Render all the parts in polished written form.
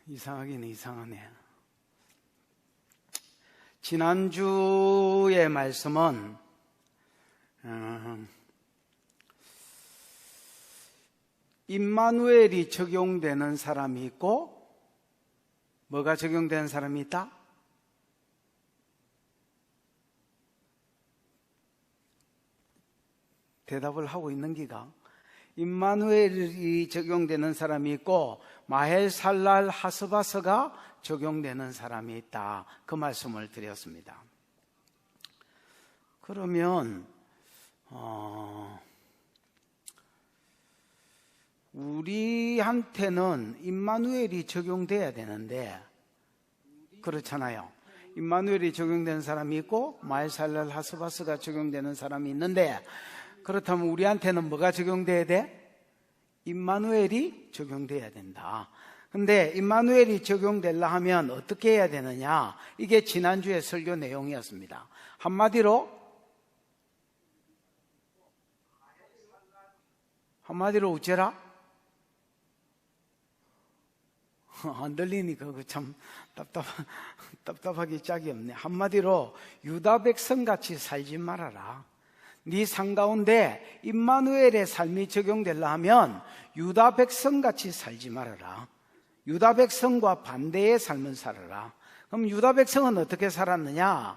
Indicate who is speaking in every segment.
Speaker 1: 이상하긴 이상하네. 지난주의 말씀은 임마누엘이 적용되는 사람이 있고 뭐가 적용되는 사람이 있다? 대답을 하고 있는 기가 임마누엘이 적용되는 사람이 있고 마헬살랄 하스바스가 적용되는 사람이 있다. 그 말씀을 드렸습니다. 그러면 우리한테는 임마누엘이 적용돼야 되는데 그렇잖아요. 임마누엘이 적용되는 사람이 있고 마헬살랄 하스바스가 적용되는 사람이 있는데 그렇다면 우리한테는 뭐가 적용돼야 돼? 임마누엘이 적용돼야 된다. 근데 임마누엘이 적용되려 하면 어떻게 해야 되느냐? 이게 지난주의 설교 내용이었습니다. 한마디로 어째라? 안 들리니까 참 답답하기 짝이 없네. 한마디로 유다 백성같이 살지 말아라. 네 삶 가운데 임마누엘의 삶이 적용되려 하면 유다 백성같이 살지 말아라. 유다 백성과 반대의 삶을 살아라. 그럼 유다 백성은 어떻게 살았느냐?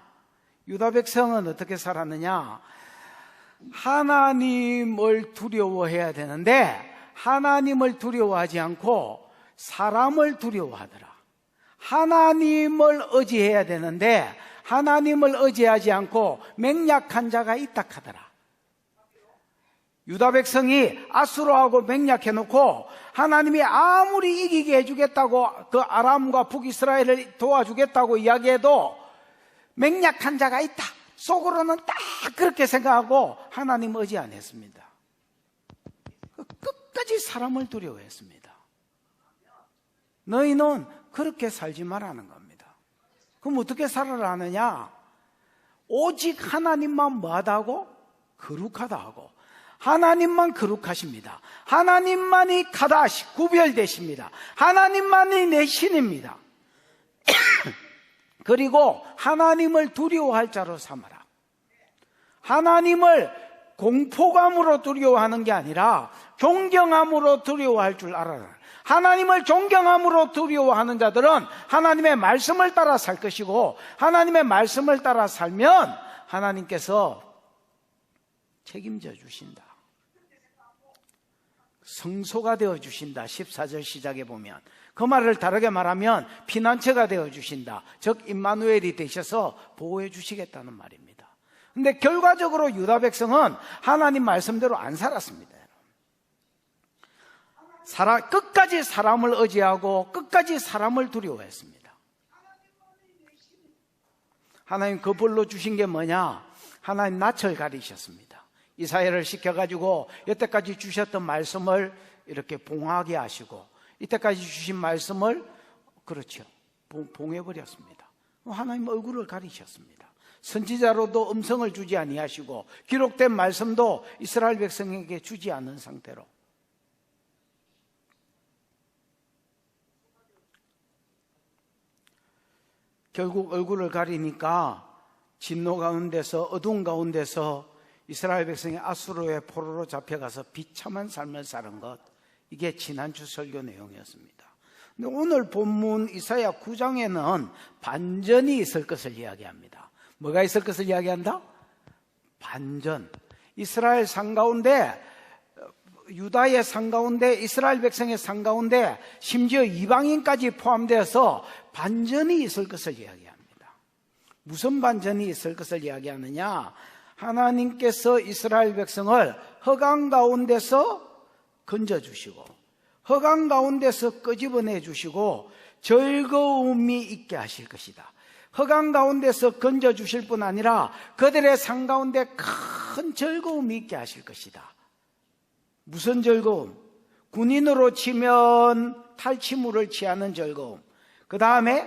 Speaker 1: 유다 백성은 어떻게 살았느냐? 하나님을 두려워해야 되는데 하나님을 두려워하지 않고 사람을 두려워하더라. 하나님을 의지해야 되는데 하나님을 의지하지 않고 맹약한 자가 있다 하더라. 유다 백성이 아수르하고 맹약해놓고 하나님이 아무리 이기게 해주겠다고 그 아람과 북이스라엘을 도와주겠다고 이야기해도 맹약한 자가 있다. 속으로는 딱 그렇게 생각하고 하나님 의지 안 했습니다. 끝까지 사람을 두려워했습니다. 너희는 그렇게 살지 말라는 겁니다. 그럼 어떻게 살아라 하느냐? 오직 하나님만 뭐하다고? 거룩하다 하고 하나님만 거룩하십니다. 하나님만이 가다시 구별되십니다. 하나님만이 내 신입니다. 그리고 하나님을 두려워할 자로 삼아라. 하나님을 공포감으로 두려워하는 게 아니라 존경함으로 두려워할 줄 알아라. 하나님을 존경함으로 두려워하는 자들은 하나님의 말씀을 따라 살 것이고 하나님의 말씀을 따라 살면 하나님께서 책임져 주신다. 성소가 되어 주신다. 14절 시작에 보면 그 말을 다르게 말하면 피난처가 되어 주신다. 즉 임마누엘이 되셔서 보호해 주시겠다는 말입니다. 그런데 결과적으로 유다 백성은 하나님 말씀대로 안 살았습니다. 끝까지 사람을 의지하고 끝까지 사람을 두려워했습니다. 하나님 그 벌로 주신 게 뭐냐? 하나님 낯을 가리셨습니다. 이사야를 시켜가지고 여태까지 주셨던 말씀을 이렇게 봉하게 하시고 이때까지 주신 말씀을 그렇죠, 봉해버렸습니다. 하나님 얼굴을 가리셨습니다. 선지자로도 음성을 주지 아니하시고 기록된 말씀도 이스라엘 백성에게 주지 않은 상태로 결국 얼굴을 가리니까 진노 가운데서 어두운 가운데서 이스라엘 백성이 아수르의 포로로 잡혀가서 비참한 삶을 사는 것, 이게 지난주 설교 내용이었습니다. 근데 오늘 본문 이사야 9장에는 반전이 있을 것을 이야기합니다. 뭐가 있을 것을 이야기한다? 반전. 이스라엘 상 가운데, 유다의 상 가운데, 이스라엘 백성의 상 가운데 심지어 이방인까지 포함되어서 반전이 있을 것을 이야기합니다. 무슨 반전이 있을 것을 이야기하느냐? 하나님께서 이스라엘 백성을 흑암 가운데서 건져주시고 흑암 가운데서 끄집어내 주시고 즐거움이 있게 하실 것이다. 흑암 가운데서 건져주실 뿐 아니라 그들의 상 가운데 큰 즐거움이 있게 하실 것이다. 무슨 즐거움? 군인으로 치면 탈취물을 취하는 즐거움, 그 다음에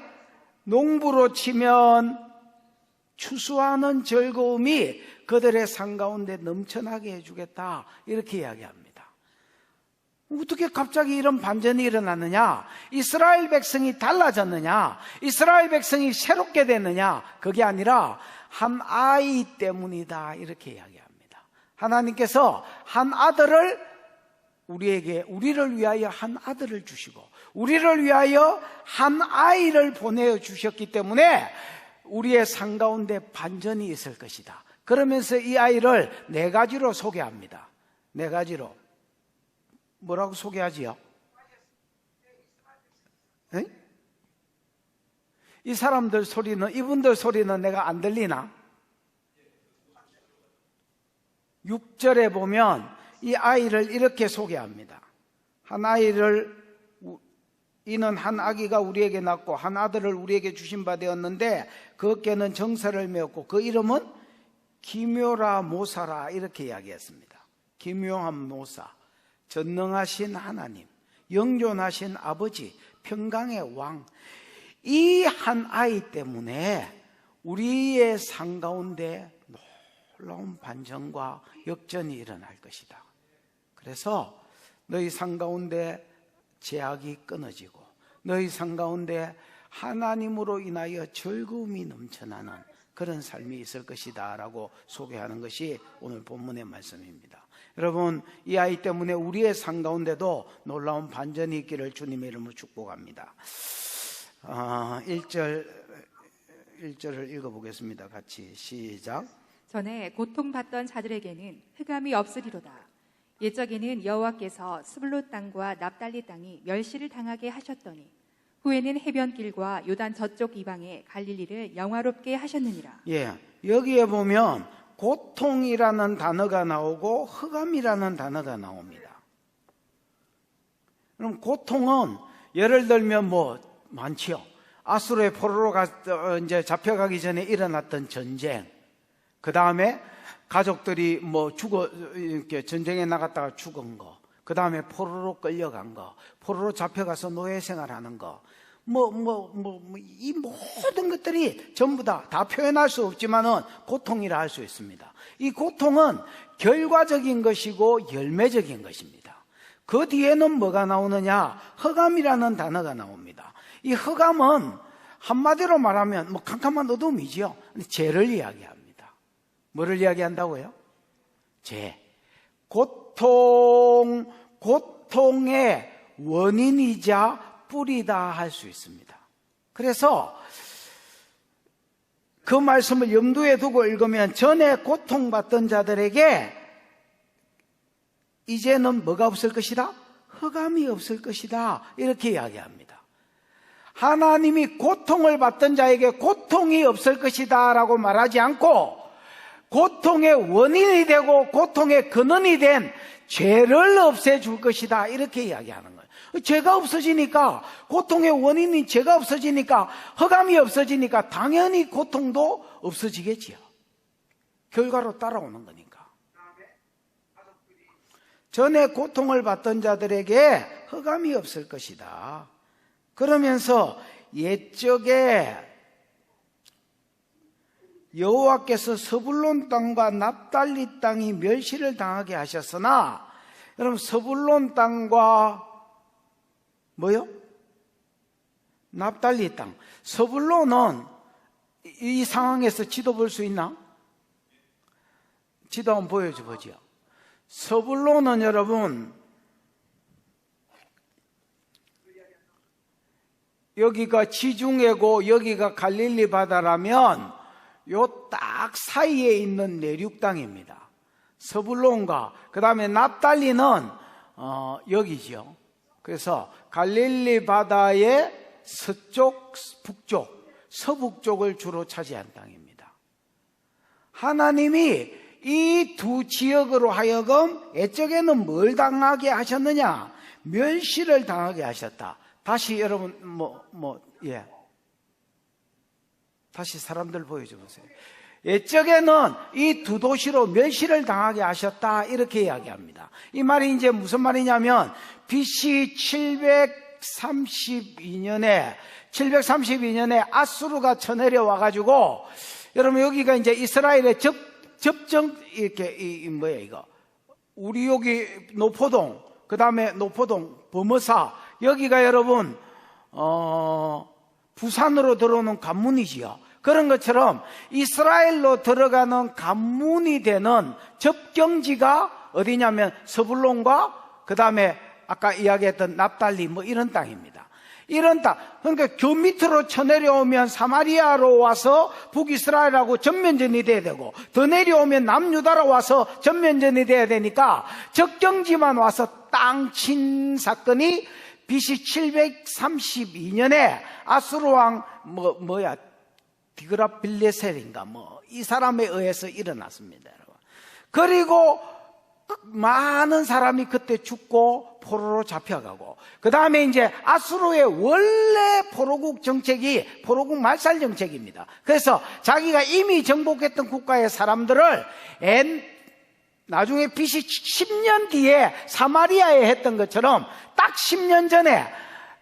Speaker 1: 농부로 치면 추수하는 즐거움이 그들의 상 가운데 넘쳐나게 해주겠다, 이렇게 이야기합니다. 어떻게 갑자기 이런 반전이 일어났느냐? 이스라엘 백성이 달라졌느냐? 이스라엘 백성이 새롭게 됐느냐? 그게 아니라 한 아이 때문이다, 이렇게 이야기합니다. 하나님께서 한 아들을 우리를 위하여 한 아들을 주시고 우리를 위하여 한 아이를 보내주셨기 때문에 우리의 삶 가운데 반전이 있을 것이다. 그러면서 이 아이를 네 가지로 소개합니다. 네 가지로. 뭐라고 소개하지요? 에? 이 사람들 소리는, 이분들 소리는 내가 안 들리나? 6절에 보면 이 아이를 이렇게 소개합니다. 한 아이를, 이는 한 아기가 우리에게 낳고 한 아들을 우리에게 주신 바 되었는데 그 어깨는 정사를 메었고 그 이름은 기묘라 모사라, 이렇게 이야기했습니다. 기묘한 모사, 전능하신 하나님, 영존하신 아버지, 평강의 왕. 이 한 아이 때문에 우리의 삶 가운데 놀라운 반전과 역전이 일어날 것이다. 그래서 너희 삶 가운데 제약이 끊어지고 너희 삶 가운데 하나님으로 인하여 즐거움이 넘쳐나는 그런 삶이 있을 것이다 라고 소개하는 것이 오늘 본문의 말씀입니다. 여러분, 이 아이 때문에 우리의 삶 가운데도 놀라운 반전이 있기를 주님의 이름으로 축복합니다. 1절을 읽어보겠습니다. 같이 시작.
Speaker 2: 전에 고통받던 자들에게는 흑암이 없으리로다. 옛적에는 여호와께서 스불론 땅과 납달리 땅이 멸시를 당하게 하셨더니 후에는 해변길과 요단 저쪽 이방의 갈릴리를 영화롭게 하셨느니라.
Speaker 1: 예, 여기에 보면 고통이라는 단어가 나오고 흑암이라는 단어가 나옵니다. 그럼 고통은 예를 들면 뭐 많지요. 아수르의 포로로 이제 잡혀가기 전에 일어났던 전쟁, 그 다음에 가족들이 뭐 이렇게 전쟁에 나갔다가 죽은 거, 그 다음에 포로로 끌려간 거, 포로로 잡혀가서 노예 생활하는 거, 이 모든 것들이 전부 다 표현할 수 없지만은 고통이라 할 수 있습니다. 이 고통은 결과적인 것이고 열매적인 것입니다. 그 뒤에는 뭐가 나오느냐? 흑암이라는 단어가 나옵니다. 이 흑암은 한마디로 말하면 뭐 캄캄한 어둠이지요. 죄를 이야기합니다. 뭐를 이야기한다고요? 죄. 고통의 원인이자 뿌리다 할 수 있습니다. 그래서 그 말씀을 염두에 두고 읽으면 전에 고통받던 자들에게 이제는 뭐가 없을 것이다? 흑암이 없을 것이다, 이렇게 이야기합니다. 하나님이 고통을 받던 자에게 고통이 없을 것이다 라고 말하지 않고 고통의 원인이 되고 고통의 근원이 된 죄를 없애줄 것이다, 이렇게 이야기하는 거예요. 죄가 없어지니까, 고통의 원인이 죄가 없어지니까, 흑암이 없어지니까 당연히 고통도 없어지겠지요. 결과로 따라오는 거니까. 전에 고통을 받던 자들에게 흑암이 없을 것이다. 그러면서 옛적에 여호와께서 스불론 땅과 납달리 땅이 멸시를 당하게 하셨으나, 여러분, 스불론 땅과 뭐요? 납달리 땅. 스불론은 이 상황에서 지도 볼 수 있나? 지도 한번 보여줘 보지요. 스불론은 여러분, 여기가 지중해고 여기가 갈릴리 바다라면 요 딱 사이에 있는 내륙 땅입니다. 스불론과 그 다음에 납달리는 여기죠. 그래서 갈릴리 바다의 서쪽, 북쪽, 서북쪽을 주로 차지한 땅입니다. 하나님이 이 두 지역으로 하여금 옛적에는 뭘 당하게 하셨느냐? 멸시를 당하게 하셨다. 다시 여러분 다시 사람들 보여줘 보세요. 옛적에는 이 두 도시로 멸시를 당하게 하셨다, 이렇게 이야기합니다. 이 말이 이제 무슨 말이냐면 BC 732년에 아수르가 쳐내려 와가지고, 여러분 여기가 이제 이스라엘의 접정, 이렇게, 우리 여기 노포동, 그 다음에 노포동, 범어사, 여기가 여러분 부산으로 들어오는 관문이지요. 그런 것처럼 이스라엘로 들어가는 관문이 되는 접경지가 어디냐면 서불론과 그 다음에 아까 이야기했던 납달리 뭐 이런 땅입니다. 이런 땅, 그러니까 교 밑으로 쳐내려오면 사마리아로 와서 북이스라엘하고 전면전이 돼야 되고, 더 내려오면 남유다로 와서 전면전이 돼야 되니까 적경지만 와서 땅 친 사건이 BC 732년에 아수르 왕 디그라빌레셀인가 이 사람에 의해서 일어났습니다, 여러분. 그리고 많은 사람이 그때 죽고 포로로 잡혀가고, 그 다음에 이제 아수르의 원래 포로국 정책이 포로국 말살 정책입니다. 그래서 자기가 이미 정복했던 국가의 사람들을 나중에 BC 10년 뒤에 사마리아에 했던 것처럼 딱 10년 전에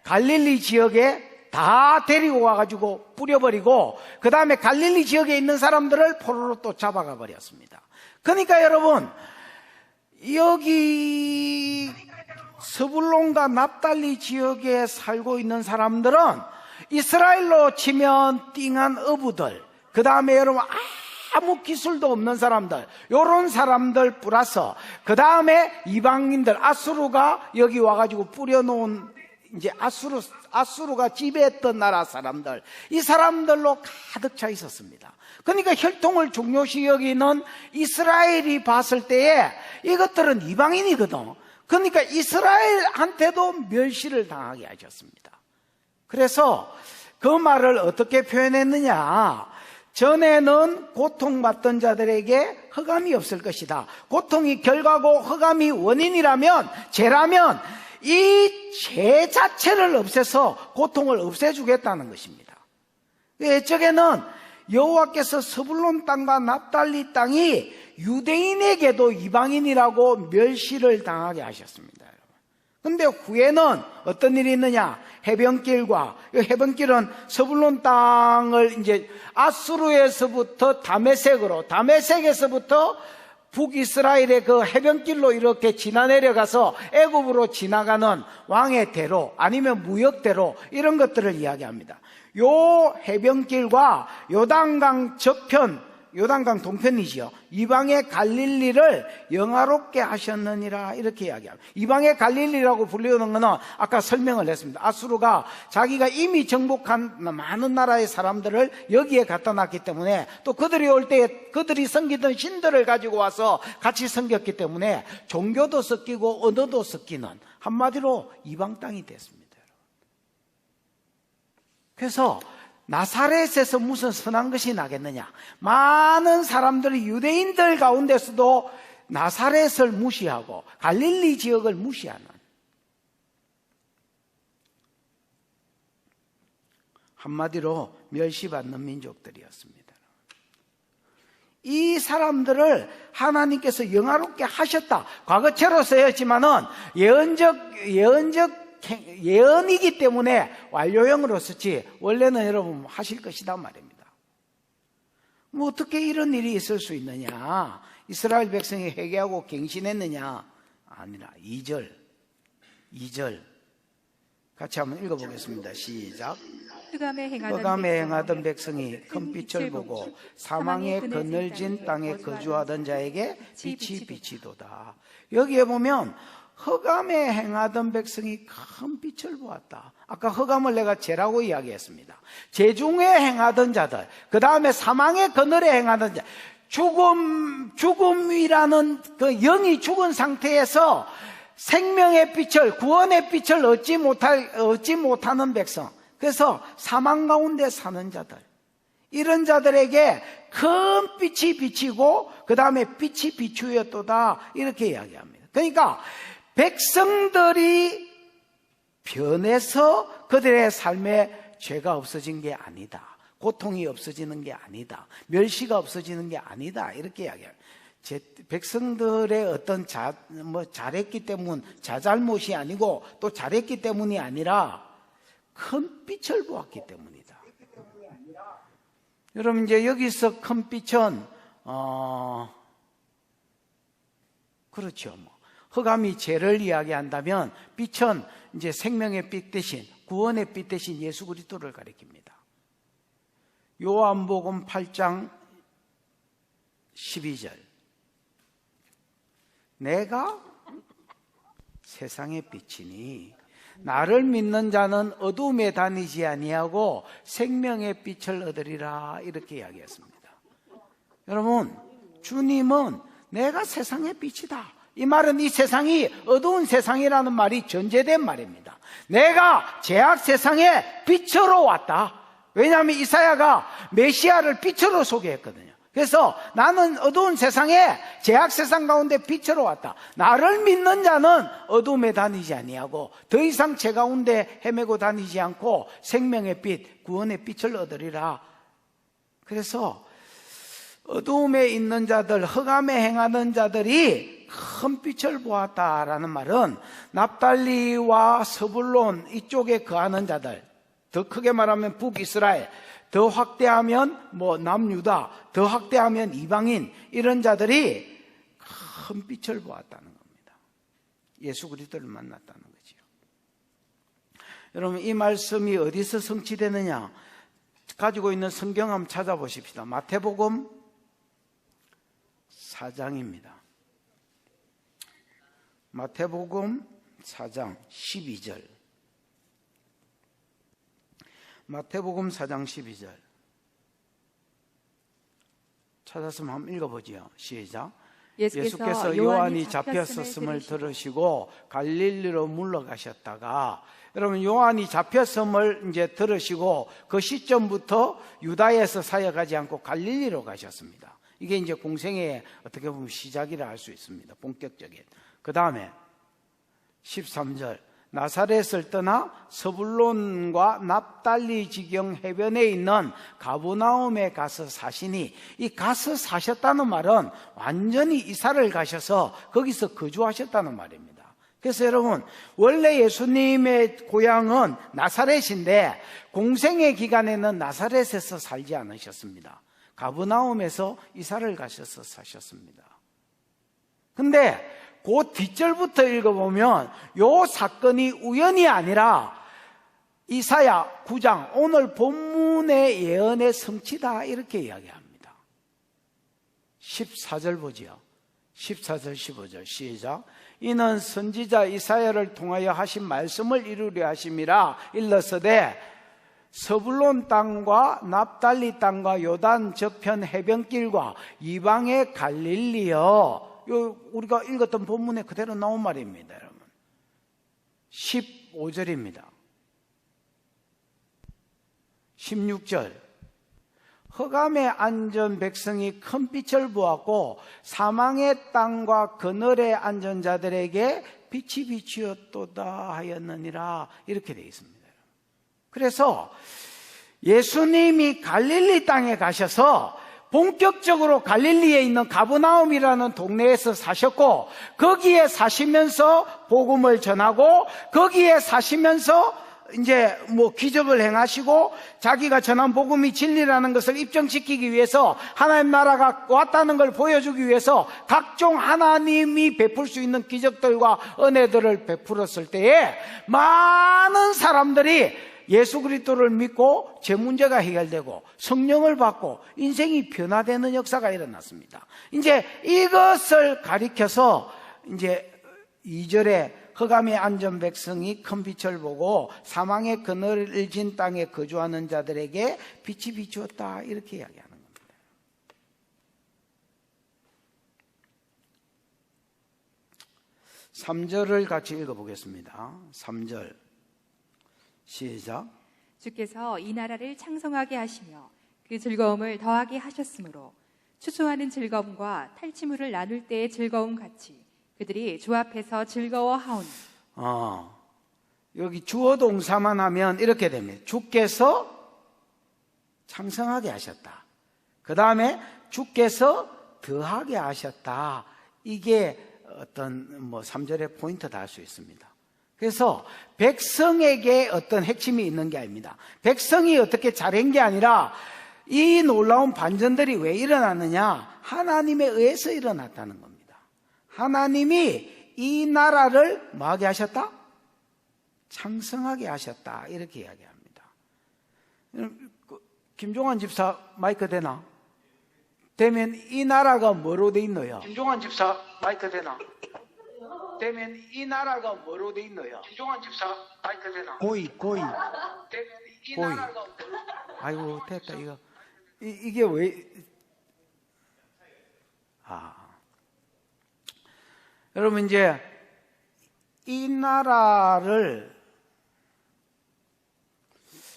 Speaker 1: 갈릴리 지역에 다 데리고 와가지고 뿌려버리고, 그 다음에 갈릴리 지역에 있는 사람들을 포로로 또 잡아가 버렸습니다. 그러니까 여러분, 여기 서불론과 납달리 지역에 살고 있는 사람들은 이스라엘로 치면 띵한 어부들, 그 다음에 여러분 아무 기술도 없는 사람들, 요런 사람들 플러스 그 다음에 이방인들, 아수르가 여기 와가지고 뿌려놓은 이제 아수르가 지배했던 나라 사람들, 이 사람들로 가득 차 있었습니다. 그러니까 혈통을 중요시 여기는 이스라엘이 봤을 때에 이것들은 이방인이거든. 그러니까 이스라엘한테도 멸시를 당하게 하셨습니다. 그래서 그 말을 어떻게 표현했느냐, 전에는 고통받던 자들에게 흑암이 없을 것이다. 고통이 결과고 흑암이 원인이라면, 죄라면 이 죄 자체를 없애서 고통을 없애주겠다는 것입니다. 이쪽에는 여호와께서 서불론 땅과 납달리 땅이 유대인에게도 이방인이라고 멸시를 당하게 하셨습니다. 그런데 후에는 어떤 일이 있느냐, 해변길과, 이 해변길은 서불론 땅을 이제 아수르에서부터 다메섹에서부터 북이스라엘의 그 해변길로 이렇게 지나 내려가서 애굽으로 지나가는 왕의 대로 아니면 무역대로, 이런 것들을 이야기합니다. 요 해변길과 요단강 저편, 요단강 동편이지요. 이방의 갈릴리를 영화롭게 하셨느니라, 이렇게 이야기합니다. 이방의 갈릴리라고 불리는 것은 아까 설명을 했습니다. 아수르가 자기가 이미 정복한 많은 나라의 사람들을 여기에 갖다 놨기 때문에, 또 그들이 올 때 그들이 섬기던 신들을 가지고 와서 같이 섬겼기 때문에 종교도 섞이고 언어도 섞이는, 한마디로 이방 땅이 됐습니다. 그래서 나사렛에서 무슨 선한 것이 나겠느냐, 많은 사람들이 유대인들 가운데서도 나사렛을 무시하고 갈릴리 지역을 무시하는, 한마디로 멸시받는 민족들이었습니다. 이 사람들을 하나님께서 영화롭게 하셨다, 과거체로 쓰였지만은 예언이기 때문에 완료형으로 썼지, 원래는 여러분 하실 것이다 말입니다. 뭐 어떻게 이런 일이 있을 수 있느냐, 이스라엘 백성이 회개하고 갱신했느냐, 아니라 2절 같이 한번 읽어보겠습니다. 시작.
Speaker 2: 흑암에
Speaker 1: 행하던 백성이 큰 빛을 보고 사망의 그늘진 땅에 거주하던 자에게 빛이 비치도다. 여기에 보면 흑암에 행하던 백성이 큰 빛을 보았다. 아까 흑암을 내가 죄라고 이야기했습니다. 죄 중에 행하던 자들, 그 다음에 사망의 그늘에 행하던 자, 죽음이라는 그 영이 죽은 상태에서 생명의 빛을, 구원의 빛을 얻지 못하는 백성, 그래서 사망 가운데 사는 자들, 이런 자들에게 큰 빛이 비치고 그 다음에 빛이 비추었도다, 이렇게 이야기합니다. 그러니까 백성들이 변해서 그들의 삶에 죄가 없어진 게 아니다, 고통이 없어지는 게 아니다, 멸시가 없어지는 게 아니다, 이렇게 이야기해요. 백성들의 어떤 잘했기 때문, 자잘못이 아니고 또 잘했기 때문이 아니라 큰 빛을 보았기 때문이다. 여러분, 이제 여기서 큰 빛은 그렇죠. 흑암이 죄를 이야기한다면 빛은 이제 생명의 빛 대신, 구원의 빛 대신 예수 그리스도를 가리킵니다. 요한복음 8장 12절. 내가 세상의 빛이니 나를 믿는 자는 어둠에 다니지 아니하고 생명의 빛을 얻으리라, 이렇게 이야기했습니다. 여러분, 주님은 내가 세상의 빛이다. 이 말은 이 세상이 어두운 세상이라는 말이 전제된 말입니다. 내가 죄악 세상에 빛으로 왔다. 왜냐하면 이사야가 메시아를 빛으로 소개했거든요. 그래서 나는 어두운 세상에, 죄악 세상 가운데 빛으로 왔다. 나를 믿는 자는 어둠에 다니지 아니하고 더 이상 죄 가운데 헤매고 다니지 않고 생명의 빛, 구원의 빛을 얻으리라. 그래서 어두움에 있는 자들, 흑암에 행하는 자들이 큰 빛을 보았다라는 말은 납달리와 서불론 이쪽에 거하는 자들, 더 크게 말하면 북이스라엘, 더 확대하면 남유다, 더 확대하면 이방인, 이런 자들이 큰 빛을 보았다는 겁니다. 예수 그리스도를 만났다는 거지요. 여러분, 이 말씀이 어디서 성취되느냐? 가지고 있는 성경 한번 찾아보십시다. 마태복음 4장입니다. 마태복음 4장 12절. 마태복음 4장 12절. 찾았으면 한번 읽어보지요. 시작. 예수께서 요한이 잡혔었음을 들으시고 갈릴리로 물러가셨다가, 여러분, 요한이 잡혔음을 이제 들으시고 그 시점부터 유다에서 사역하지 않고 갈릴리로 가셨습니다. 이게 이제 공생의 어떻게 보면 시작이라 할 수 있습니다. 본격적인. 그 다음에 13절. 나사렛을 떠나 서불론과 납달리 지경 해변에 있는 가버나움에 가서 사시니, 이 가서 사셨다는 말은 완전히 이사를 가셔서 거기서 거주하셨다는 말입니다. 그래서 여러분, 원래 예수님의 고향은 나사렛인데 공생의 기간에는 나사렛에서 살지 않으셨습니다. 가버나움에서 이사를 가셔서 사셨습니다. 근데 그 뒷절부터 읽어보면 요 사건이 우연이 아니라 이사야 9장 오늘 본문의 예언의 성취다, 이렇게 이야기합니다. 14절 보지요. 14절 15절 시작. 이는 선지자 이사야를 통하여 하신 말씀을 이루려 하심이라. 일러서되 서불론 땅과 납달리 땅과 요단 저편 해변길과 이방의 갈릴리여. 우리가 읽었던 본문에 그대로 나온 말입니다, 여러분. 15절입니다. 16절. 흑암에 앉은 백성이 큰 빛을 보았고 사망의 땅과 그늘에 앉은 자들에게 빛이 비추었도다 하였느니라, 이렇게 되어 있습니다. 그래서 예수님이 갈릴리 땅에 가셔서 본격적으로 갈릴리에 있는 가버나움이라는 동네에서 사셨고, 거기에 사시면서 복음을 전하고, 거기에 사시면서 이제 기적을 행하시고, 자기가 전한 복음이 진리라는 것을 입증시키기 위해서, 하나님 나라가 왔다는 걸 보여주기 위해서 각종 하나님이 베풀 수 있는 기적들과 은혜들을 베풀었을 때에 많은 사람들이 예수 그리스도를 믿고 제 문제가 해결되고 성령을 받고 인생이 변화되는 역사가 일어났습니다. 이제 이것을 가리켜서 이제 2절에 흑암에 앉은 백성이 큰 빛을 보고 사망의 그늘을 진 땅에 거주하는 자들에게 빛이 비추었다, 이렇게 이야기하는 겁니다. 3절을 같이 읽어보겠습니다. 3절 시작.
Speaker 2: 주께서 이 나라를 창성하게 하시며 그 즐거움을 더하게 하셨으므로 추수하는 즐거움과 탈취물을 나눌 때의 즐거움 같이 그들이 주 앞에서 즐거워하오니.
Speaker 1: 여기 주어 동사만 하면 이렇게 됩니다. 주께서 창성하게 하셨다. 그 다음에 주께서 더하게 하셨다. 이게 어떤 3절의 포인트다 할 수 있습니다. 그래서 백성에게 어떤 핵심이 있는 게 아닙니다. 백성이 어떻게 잘한 게 아니라 이 놀라운 반전들이 왜 일어났느냐? 하나님에 의해서 일어났다는 겁니다. 하나님이 이 나라를 뭐하게 하셨다? 창성하게 하셨다. 이렇게 이야기합니다. 김종환 집사 마이크 되나? 되면 이 나라가 뭐로 돼 있노요? 김종환 집사 마이크 되나? 되면 이 나라가 뭐로 돼 있노요? 김종환 집사 마이크 되나? 고이. 되면 이 고이. 나라가 뭐로... 아이고 됐다 이거. 이게 왜? 여러분 이제 이 나라를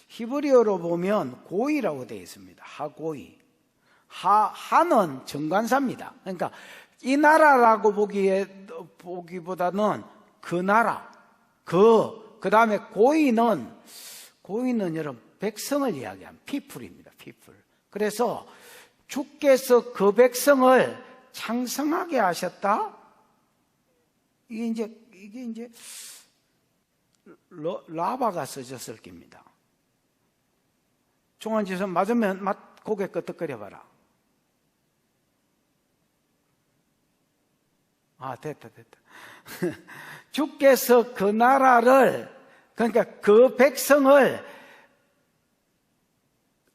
Speaker 1: 히브리어로 보면 고이라고 되어 있습니다. 하고이. 하는 정관사입니다. 그러니까 이 나라라고 보기보다는 그 나라, 그 다음에 고이는 여러분 백성을 이야기한 people입니다. people. 그래서 주께서 그 백성을 창성하게 하셨다. 이게 이제 라바가 써졌을 겁니다. 종안지에서 맞으면 고개 끄덕거려 봐라. 됐다. 주께서 그 나라를, 그러니까 그 백성을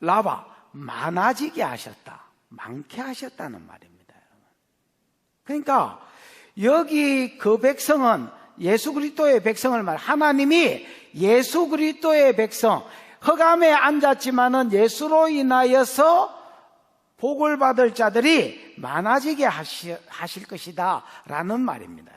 Speaker 1: 라바, 많아지게 하셨다. 많게 하셨다는 말입니다. 그러니까 여기 그 백성은 예수 그리스도의 백성을 하나님이 예수 그리스도의 백성, 흑암에 앉았지만은 예수로 인하여서 복을 받을 자들이 많아지게 하실 것이다 라는 말입니다.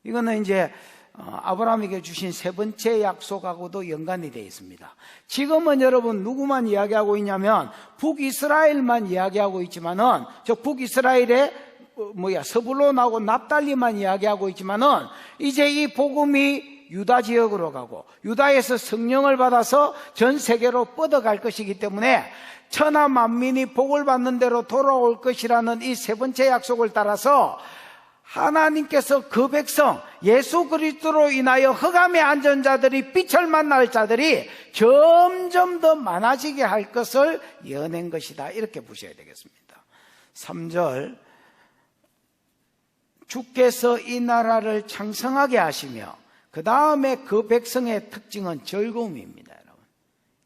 Speaker 1: 이거는 이제 아브라함에게 주신 세 번째 약속하고도 연관이 되어 있습니다. 지금은 여러분 누구만 이야기하고 있냐면 북이스라엘만 이야기하고 있지만은, 저 북이스라엘의 서불론하고 납달리만 이야기하고 있지만은, 이제 이 복음이 유다 지역으로 가고 유다에서 성령을 받아서 전 세계로 뻗어갈 것이기 때문에 천하 만민이 복을 받는 대로 돌아올 것이라는 이 세 번째 약속을 따라서 하나님께서 그 백성 예수 그리스도로 인하여 흑암에 앉은 자들이 빛을 만날 자들이 점점 더 많아지게 할 것을 이어낸 것이다, 이렇게 보셔야 되겠습니다. 3절, 주께서 이 나라를 창성하게 하시며, 그 다음에 그 백성의 특징은 즐거움입니다. 여러분,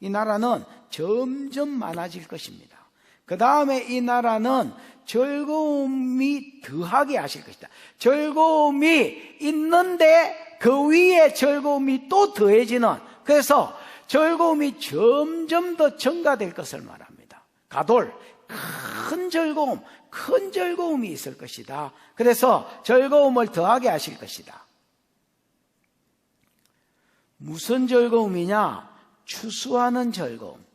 Speaker 1: 이 나라는 점점 많아질 것입니다. 그 다음에 이 나라는 즐거움이 더하게 하실 것이다. 즐거움이 있는데 그 위에 즐거움이 또 더해지는, 그래서 즐거움이 점점 더 증가될 것을 말합니다. 가돌, 큰 즐거움이 있을 것이다. 그래서 즐거움을 더하게 하실 것이다. 무슨 즐거움이냐? 추수하는 즐거움.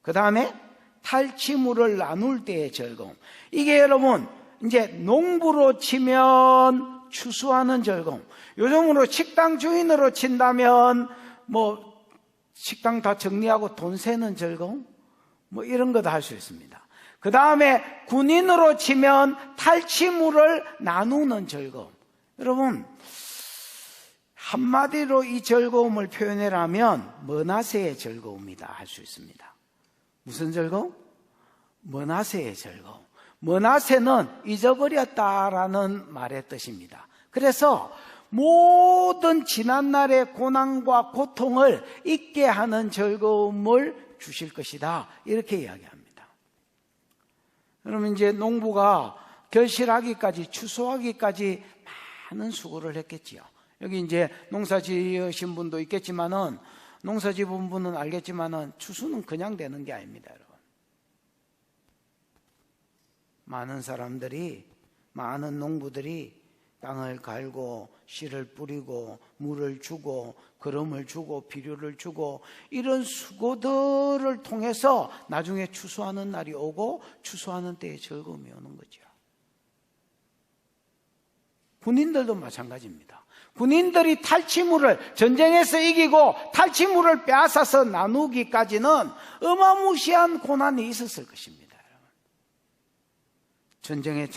Speaker 1: 그 다음에 탈취물을 나눌 때의 즐거움. 이게 여러분 이제 농부로 치면 추수하는 즐거움, 요즘으로 식당 주인으로 친다면 식당 다 정리하고 돈 세는 즐거움, 이런 것도 할 수 있습니다. 그 다음에 군인으로 치면 탈취물을 나누는 즐거움. 여러분, 한마디로 이 즐거움을 표현하라면 머나세의 즐거움이다 할 수 있습니다. 무슨 즐거움? 머나세의 즐거움. 머나세는 잊어버렸다라는 말의 뜻입니다. 그래서 모든 지난날의 고난과 고통을 잊게 하는 즐거움을 주실 것이다, 이렇게 이야기합니다. 여러분, 이제 농부가 결실하기까지, 추수하기까지 많은 수고를 했겠지요. 여기 이제 농사 지으신 분도 있겠지만은, 농사 지은 분은 알겠지만은 추수는 그냥 되는 게 아닙니다, 여러분. 많은 사람들이, 많은 농부들이 땅을 갈고 씨를 뿌리고 물을 주고 거름을 주고 비료를 주고, 이런 수고들을 통해서 나중에 추수하는 날이 오고 추수하는 때에 즐거움이 오는 거죠. 군인들도 마찬가지입니다. 군인들이 탈취물을 전쟁에서 이기고 탈취물을 빼앗아서 나누기까지는 어마무시한 고난이 있었을 것입니다. 전쟁에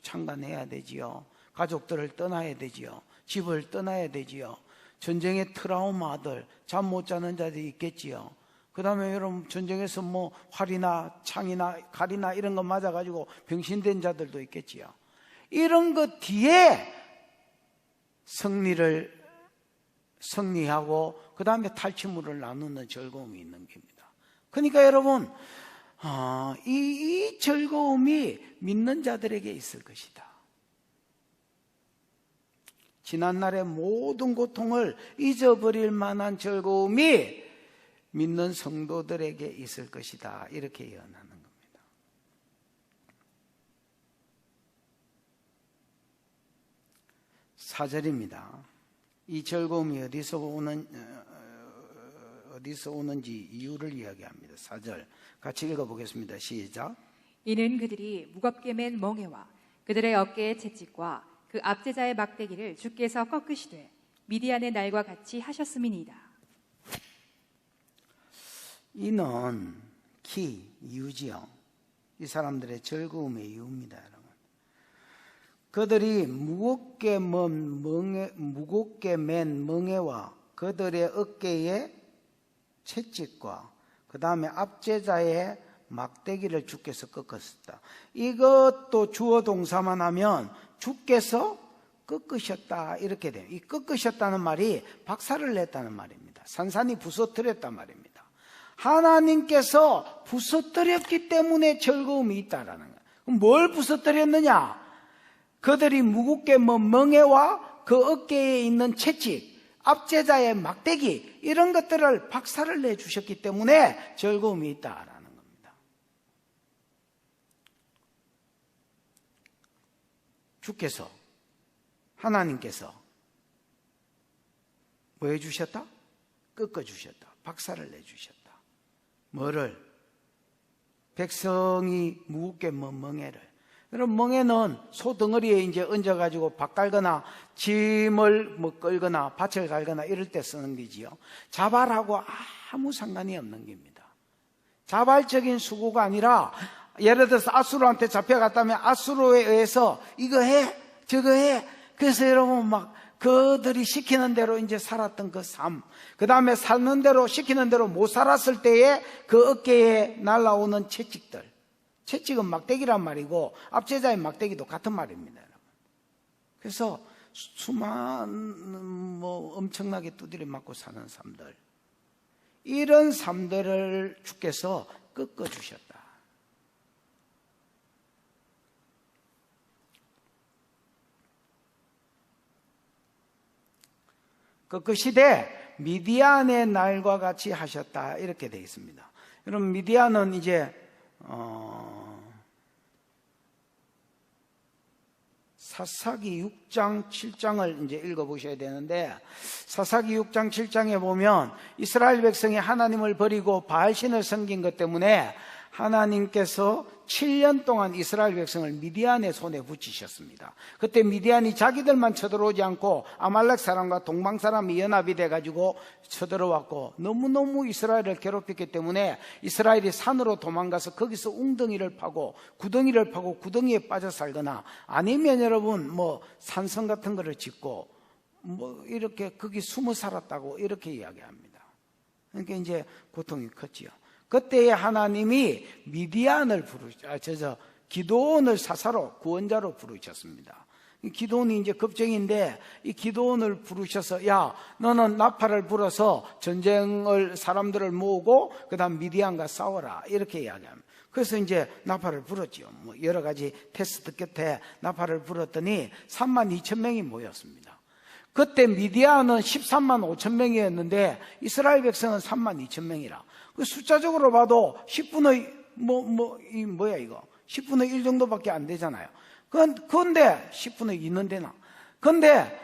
Speaker 1: 참관해야 되지요. 가족들을 떠나야 되지요. 집을 떠나야 되지요. 전쟁의 트라우마들, 잠 못 자는 자들이 있겠지요. 그 다음에 여러분, 전쟁에서 활이나 창이나 칼이나 이런 거 맞아가지고 병신된 자들도 있겠지요. 이런 것 뒤에 승리하고 그 다음에 탈취물을 나누는 즐거움이 있는 겁니다. 그러니까 여러분, 이 즐거움이 믿는 자들에게 있을 것이다. 지난날의 모든 고통을 잊어버릴 만한 즐거움이 믿는 성도들에게 있을 것이다. 이렇게 예언하는 겁니다. 4절입니다. 이 즐거움이 어디서 오는지 이유를 이야기합니다. 4절 같이 읽어보겠습니다. 시작.
Speaker 2: 이는 그들이 무겁게 맨 멍에와 그들의 어깨의 채찍과 그 압제자의 막대기를 주께서 꺾으시되 미디안의 날과 같이 하셨음이니이다.
Speaker 1: 이는 이유지요. 이 사람들의 즐거움의 이유입니다. 여러분. 그들이 무겁게 맨 멍에와 그들의 어깨의 채찍과 그 다음에 압제자의 막대기를 주께서 꺾으셨다. 이것도 주어 동사만 하면 주께서 꺾으셨다 이렇게 돼요. 이 꺾으셨다는 말이 박살을 냈다는 말입니다. 산산이 부서뜨렸단 말입니다. 하나님께서 부서뜨렸기 때문에 즐거움이 있다라는 거예요. 그럼 뭘 부서뜨렸느냐? 그들이 무겁게 먼 멍에와 그 어깨에 있는 채찍, 압제자의 막대기 이런 것들을 박살을 내주셨기 때문에 즐거움이 있다라는 겁니다. 주께서, 하나님께서 뭐 해주셨다? 꺾어주셨다. 박살을 내주셨다. 뭐를? 백성이 무겁게 먼 멍에를. 여러분, 멍에는 소 덩어리에 이제 얹어가지고 밥 갈거나 짐을 뭐 끌거나 밭을 갈거나 이럴 때 쓰는 거지요. 자발하고 아무 상관이 없는 겁니다. 자발적인 수고가 아니라 예를 들어서 아수르한테 잡혀갔다면 아수르에 의해서 이거 해, 저거 해. 그래서 여러분 막 그들이 시키는 대로 이제 살았던 그 삶, 그 다음에 사는 대로 시키는 대로 못 살았을 때에 그 어깨에 날아오는 채찍들. 채찍은 막대기란 말이고 압제자의 막대기도 같은 말입니다, 여러분. 그래서 수많은 엄청나게 두드려 맞고 사는 삶들, 이런 삶들을 주께서 꺾어주셨다. 꺾으시되 미디안의 날과 같이 하셨다 이렇게 되어 있습니다. 여러분, 미디안은 이제 사사기 6장 7장을 이제 읽어보셔야 되는데, 사사기 6장 7장에 보면 이스라엘 백성이 하나님을 버리고 바알신을 섬긴 것 때문에 하나님께서 7년 동안 이스라엘 백성을 미디안의 손에 붙이셨습니다. 그때 미디안이 자기들만 쳐들어오지 않고 아말렉 사람과 동방 사람이 연합이 돼가지고 쳐들어왔고 너무너무 이스라엘을 괴롭혔기 때문에 이스라엘이 산으로 도망가서 거기서 웅덩이를 파고 구덩이에 빠져 살거나 아니면 여러분 산성 같은 거를 짓고 이렇게 거기 숨어 살았다고 이렇게 이야기합니다. 그러니까 이제 고통이 컸지요. 그때에 하나님이 미디안을 기드온을 사사로 구원자로 부르셨습니다. 기드온이 이제 겁쟁인데 이 기드온을 부르셔서 야, 너는 나팔을 불어서 사람들을 모으고 그다음 미디안과 싸워라 이렇게 이야기합니다. 그래서 이제 나팔을 불었지요. 여러 가지 테스트 끝에 나팔을 불었더니 32,000명이 모였습니다. 그때 미디안은 13만 5천 명이었는데 이스라엘 백성은 32,000명이라. 그 숫자적으로 봐도 10분의 10분의 1 정도밖에 안 되잖아요. 그런데 10분의 2는 되나? 그런데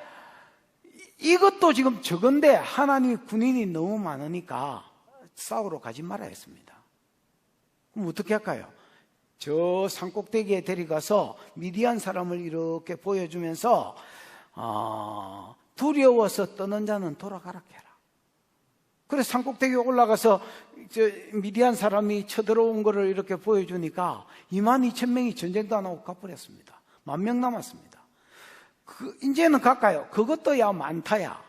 Speaker 1: 이것도 지금 적은데 하나님이 군인이 너무 많으니까 싸우러 가지 말아야 했습니다. 그럼 어떻게 할까요? 저 산꼭대기에 데려가서 미디안 사람을 이렇게 보여주면서 두려워서 떠는 자는 돌아가라 해라. 그래서 산꼭대기에 올라가서 미디안 사람이 쳐들어온 거를 이렇게 보여주니까 22,000명이 전쟁도 안 하고 가버렸습니다. 10,000명 남았습니다. 이제는 갈까요? 그것도 야 많다야.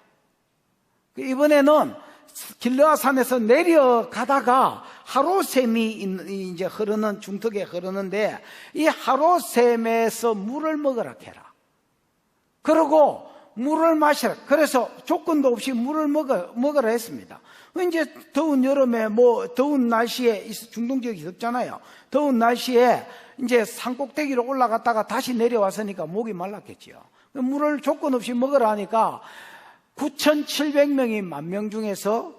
Speaker 1: 이번에는 길르앗산에서 내려가다가 하로샘이 이제 흐르는 중턱에 흐르는데 이 하로샘에서 물을 먹으라 해라. 그리고 물을 마시라. 그래서 조건도 없이 물을 먹으라 했습니다. 이제 더운 여름에 더운 날씨에, 중동 지역이 덥잖아요. 더운 날씨에 이제 산꼭대기로 올라갔다가 다시 내려왔으니까 목이 말랐겠지요. 물을 조건 없이 먹으라 하니까 9,700명이 10,000명 중에서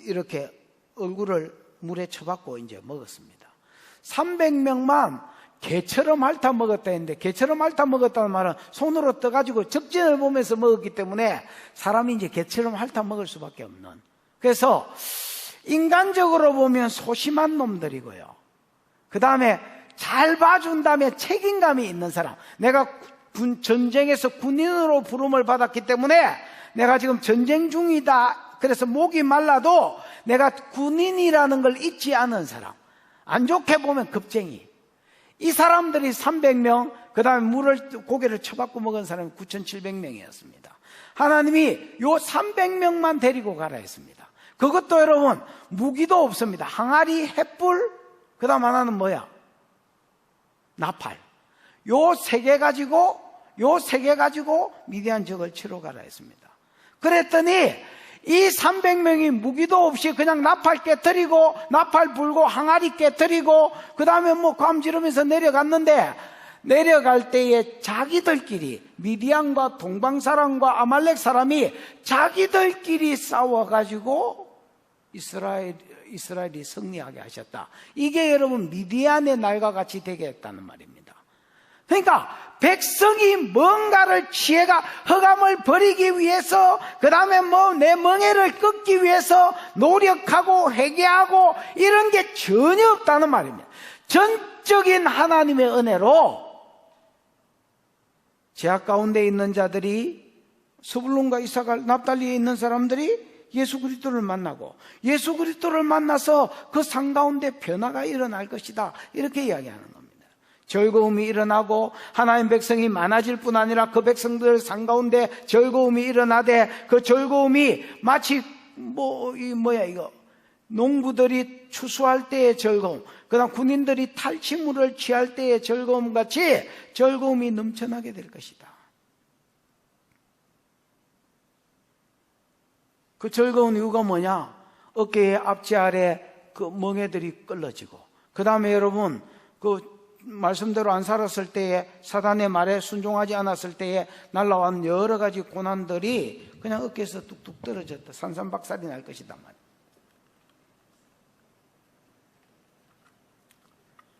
Speaker 1: 이렇게 얼굴을 물에 쳐박고 이제 먹었습니다. 300명만 개처럼 핥아 먹었다 했는데, 개처럼 핥아 먹었다는 말은 손으로 떠가지고 적진을 보면서 먹었기 때문에 사람이 이제 개처럼 핥아 먹을 수밖에 없는. 그래서 인간적으로 보면 소심한 놈들이고요. 그 다음에 잘 봐준 다음에 책임감이 있는 사람. 내가 전쟁에서 군인으로 부름을 받았기 때문에 내가 지금 전쟁 중이다. 그래서 목이 말라도 내가 군인이라는 걸 잊지 않은 사람. 안 좋게 보면 겁쟁이. 이 사람들이 300명, 그 다음에 고개를 쳐박고 먹은 사람이 9,700명이었습니다. 하나님이 요 300명만 데리고 가라 했습니다. 그것도 여러분, 무기도 없습니다. 항아리, 횃불, 그 다음 하나는 뭐야? 나팔. 요 세 개 가지고 미디안 적을 치러 가라 했습니다. 그랬더니 이 300명이 무기도 없이 그냥 나팔 깨뜨리고, 나팔 불고, 항아리 깨뜨리고, 그 다음에 감 지르면서 내려갔는데, 내려갈 때에 자기들끼리, 미디안과 동방사람과 아말렉 사람이 자기들끼리 싸워가지고 이스라엘이 승리하게 하셨다. 이게 여러분 미디안의 날과 같이 되게 했다는 말입니다. 그러니까 백성이 뭔가를 지혜가 흑암을 버리기 위해서, 그 다음에 내 멍에를 끊기 위해서 노력하고 회개하고 이런 게 전혀 없다는 말입니다. 전적인 하나님의 은혜로 제약 가운데 있는 자들이, 스불론과 이사갈, 납달리에 있는 사람들이 예수 그리스도를 만나고, 예수 그리스도를 만나서 그 상 가운데 변화가 일어날 것이다, 이렇게 이야기하는 겁니다. 즐거움이 일어나고 하나님 백성이 많아질 뿐 아니라 그 백성들 상 가운데 즐거움이 일어나되, 그 즐거움이 마치 농부들이 추수할 때의 즐거움, 그다음 군인들이 탈취물을 취할 때의 즐거움 같이 즐거움이 넘쳐나게 될 것이다. 그 즐거운 이유가 뭐냐? 어깨의 앞지 아래 그 멍에들이 끌어지고, 그 다음에 여러분 그 말씀대로 안 살았을 때에, 사단의 말에 순종하지 않았을 때에 날라온 여러 가지 고난들이 그냥 어깨에서 뚝뚝 떨어졌다, 산산박살이 날 것이다 말이에요.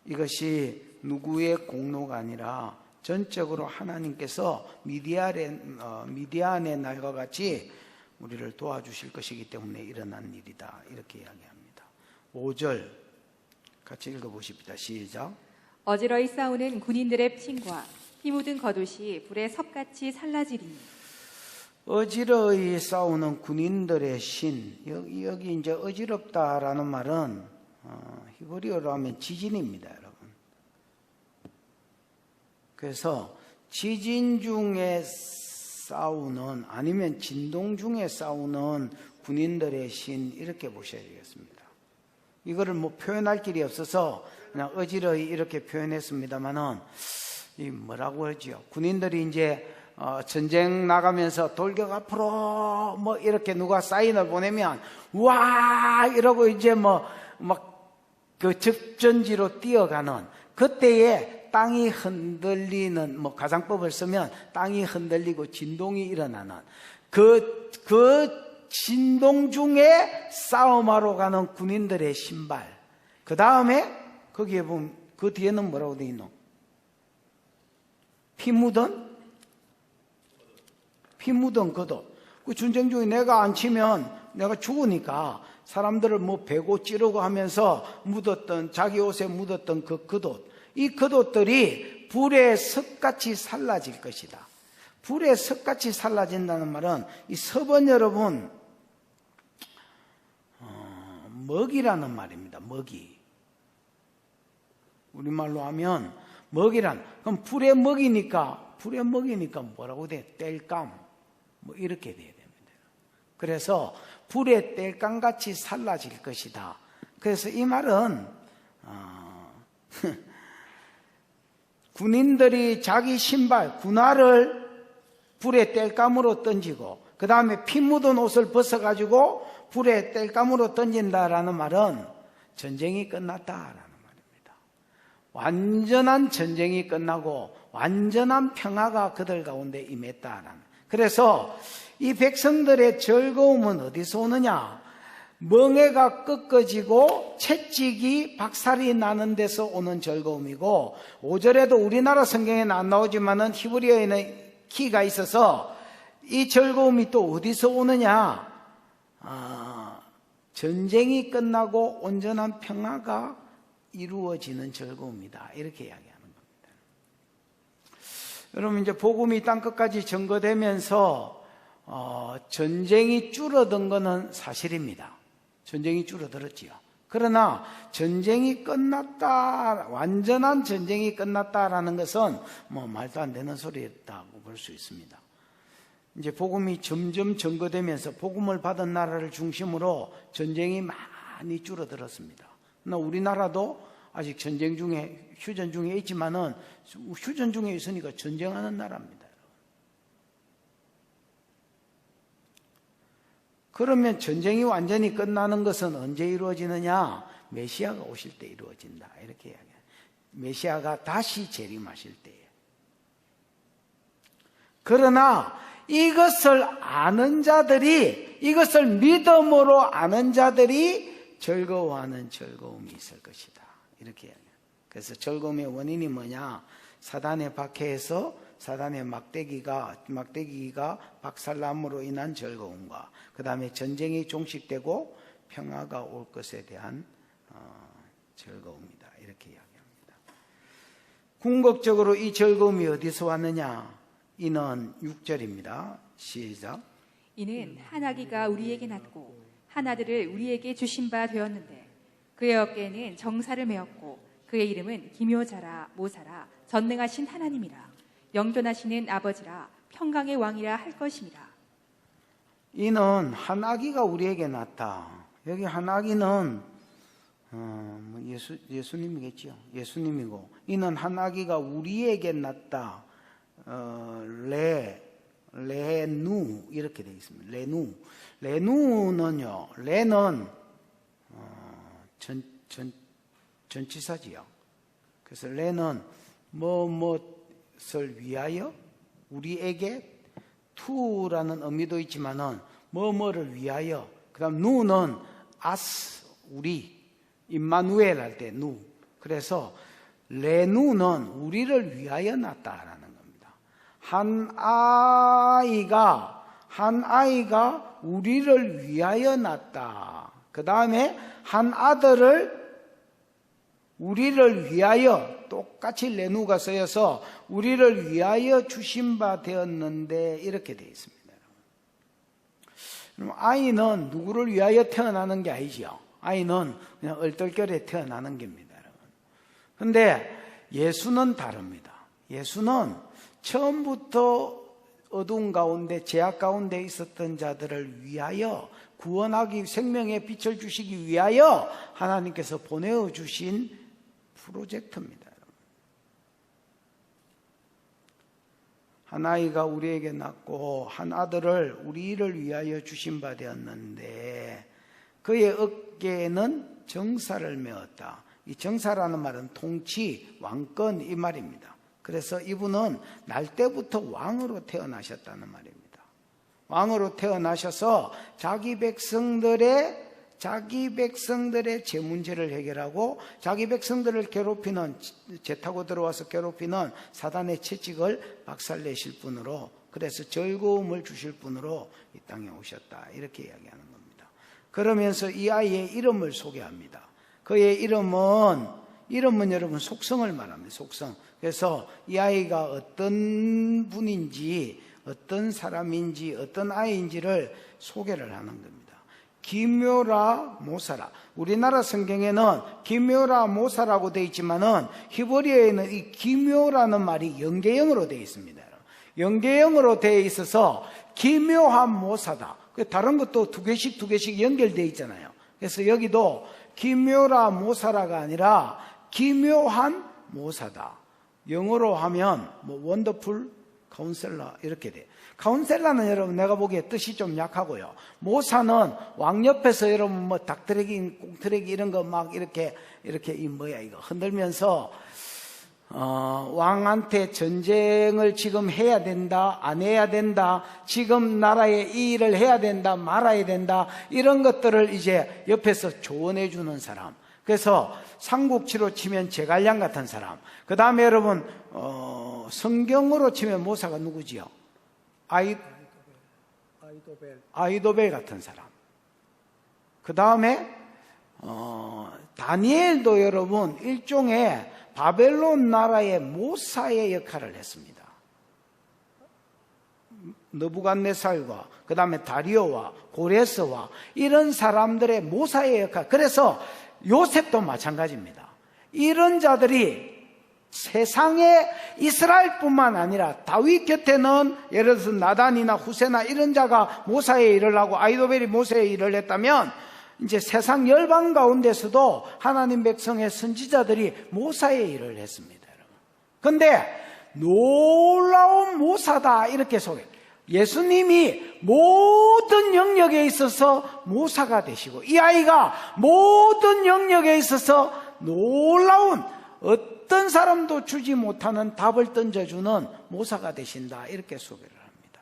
Speaker 1: 이것이 누구의 공로가 아니라 전적으로 하나님께서 미디안의 날과 같이 우리를 도와주실 것이기 때문에 일어난 일이다, 이렇게 이야기합니다. 5절 같이 읽어보십시다. 시작.
Speaker 2: 어지러이 싸우는 군인들의 신과 피 묻은 겉옷이 불에 섭같이 살라지리니.
Speaker 1: 어지러이 싸우는 군인들의 신. 여기 이제 어지럽다라는 말은 히브리어로 하면 지진입니다, 여러분. 그래서 지진 중에 싸우는, 아니면 진동 중에 싸우는 군인들의 신, 이렇게 보셔야 되겠습니다. 이거를 표현할 길이 없어서 그냥 어지러이 이렇게 표현했습니다만은, 이 뭐라고 하죠? 군인들이 이제 전쟁 나가면서 돌격 앞으로 이렇게 누가 사인을 보내면 와 이러고 이제 그 접전지로 뛰어가는, 그때에 땅이 흔들리는, 가상법을 쓰면 땅이 흔들리고 진동이 일어나는 그 진동 중에 싸움하러 가는 군인들의 신발. 그 다음에 거기에 보면 그 뒤에는 뭐라고 되어 있노? 피 묻은 겉옷. 그 전쟁 중에 내가 안 치면 내가 죽으니까 사람들을 베고 찌르고 하면서 묻었던, 자기 옷에 묻었던 그 겉옷, 이 겉옷들이 불에 섭같이 살라질 것이다. 불에 섭같이 살라진다는 말은, 이 섭은 여러분 먹이라는 말입니다. 먹이. 우리말로 하면 그럼 불에 먹이니까 뭐라고 돼? 땔감, 이렇게 돼야 됩니다. 그래서 불에 땔감같이 살라질 것이다. 그래서 이 말은 군인들이 자기 신발, 군화를 불에 땔감으로 던지고 그 다음에 피 묻은 옷을 벗어가지고 불에 땔감으로 던진다라는 말은 전쟁이 끝났다라는 말입니다. 완전한 전쟁이 끝나고 완전한 평화가 그들 가운데 임했다라는. 그래서 이 백성들의 즐거움은 어디서 오느냐? 멍에가 꺾어지고 채찍이 박살이 나는 데서 오는 즐거움이고, 5절에도 우리나라 성경에는 안 나오지만은 히브리어에는 키가 있어서 이 즐거움이 또 어디서 오느냐? 전쟁이 끝나고 온전한 평화가 이루어지는 즐거움이다. 이렇게 이야기하는 겁니다. 여러분, 이제 복음이 땅끝까지 전거되면서 전쟁이 줄어든 것은 사실입니다. 전쟁이 줄어들었지요. 그러나 전쟁이 끝났다, 완전한 전쟁이 끝났다라는 것은 뭐 말도 안 되는 소리였다고 볼 수 있습니다. 이제 복음이 점점 전거되면서 복음을 받은 나라를 중심으로 전쟁이 많이 줄어들었습니다. 그러나 우리나라도 아직 전쟁 중에, 휴전 중에 있지만은, 휴전 중에 있으니까 전쟁하는 나라입니다. 그러면 전쟁이 완전히 끝나는 것은 언제 이루어지느냐? 메시아가 오실 때 이루어진다. 이렇게 이야기해요. 메시아가 다시 재림하실 때예요. 그러나 이것을 아는 자들이, 이것을 믿음으로 아는 자들이 즐거워하는 즐거움이 있을 것이다. 이렇게 이야기해요. 그래서 즐거움의 원인이 뭐냐? 사단의 박해에서 사단의 막대기가 박살남으로 인한 즐거움과 그 다음에 전쟁이 종식되고 평화가 올 것에 대한 즐거움이다. 이렇게 이야기합니다. 궁극적으로 이 즐거움이 어디서 왔느냐? 이는 6절입니다. 시작.
Speaker 2: 이는 한 아기가 우리에게 낳고 한 아들을 우리에게 주신 바 되었는데 그의 어깨에는 정사를 메었고 그의 이름은 기묘자라 모사라 전능하신 하나님이라 영존하시는 아버지라 평강의 왕이라 할 것입니다.
Speaker 1: 이는 한 아기가 우리에게 낳다. 여기 한 아기는 예수님이겠죠. 예수님이고, 이는 한 아기가 우리에게 낳다. 레누 이렇게 되어 있습니다. 레누는요. 레는 전치사지요. 그래서 레는 무엇을 위하여 우리에게 투라는 의미도 있지만은 뭐뭐를 위하여. 그다음 누는 아스 우리 임마누엘 할 때 누. 그래서 레누는 우리를 위하여 낳았다라는 겁니다. 한 아이가 우리를 위하여 낳았다. 그 다음에 한 아들을 우리를 위하여, 똑같이 레누가 쓰여서 우리를 위하여 주신 바 되었는데 이렇게 되어 있습니다. 아이는 누구를 위하여 태어나는 게 아니죠. 아이는 그냥 얼떨결에 태어나는 겁니다. 그런데 예수는 다릅니다. 예수는 처음부터 어두운 가운데 죄악 가운데 있었던 자들을 위하여 구원하기, 생명의 빛을 주시기 위하여 하나님께서 보내어 주신 프로젝트입니다. 한 아이가 우리에게 낳고 한 아들을 우리를 위하여 주신 바 되었는데 그의 어깨에는 정사를 메었다. 이 정사라는 말은 통치, 왕권 이 말입니다. 그래서 이분은 날 때부터 왕으로 태어나셨다는 말입니다. 왕으로 태어나셔서 자기 백성들의 제 문제를 해결하고 자기 백성들을 괴롭히는, 재 타고 들어와서 괴롭히는 사단의 채찍을 박살내실 분으로, 그래서 즐거움을 주실 분으로 이 땅에 오셨다. 이렇게 이야기하는 겁니다. 그러면서 이 아이의 이름을 소개합니다. 그의 이름은 여러분 속성을 말합니다. 속성. 그래서 이 아이가 어떤 분인지, 어떤 사람인지, 어떤 아이인지를 소개를 하는 겁니다. 기묘라 모사라. 우리나라 성경에는 기묘라 모사라고 되어 있지만은 히브리어에는 이 기묘라는 말이 영계형으로 되어 있습니다. 영계형으로 되어 있어서 기묘한 모사다. 다른 것도 두 개씩 연결되어 있잖아요. 그래서 여기도 기묘라 모사라가 아니라 기묘한 모사다. 영어로 하면 원더풀 카운셀러 이렇게 돼. 카운셀러는 여러분 내가 보기에 뜻이 좀 약하고요. 모사는 왕 옆에서 여러분 뭐 닭트레기, 꽁트레기 이런 거 막 이렇게 이 뭐야 이거 흔들면서 왕한테 전쟁을 지금 해야 된다, 안 해야 된다, 지금 나라에 이 일을 해야 된다, 말아야 된다, 이런 것들을 이제 옆에서 조언해 주는 사람. 그래서 삼국지로 치면 제갈량 같은 사람. 그 다음에 여러분 성경으로 치면 모사가 누구지요? 아이도벨 같은 사람. 그 다음에 다니엘도 여러분 일종의 바벨론 나라의 모사의 역할을 했습니다. 느부갓네살과 그 다음에 다리오와 고레스와 이런 사람들의 모사의 역할. 그래서 요셉도 마찬가지입니다. 이런 자들이 세상에 이스라엘뿐만 아니라 다윗 곁에는 예를 들어서 나단이나 후세나 이런 자가 모사의 일을 하고 아이도벨이 모사의 일을 했다면 이제 세상 열방 가운데서도 하나님 백성의 선지자들이 모사의 일을 했습니다, 여러분. 근데 놀라운 모사다 이렇게 소개. 예수님이 모든 영역에 있어서 모사가 되시고 이 아이가 모든 영역에 있어서 놀라운 어떤 사람도 주지 못하는 답을 던져주는 모사가 되신다 이렇게 소개를 합니다.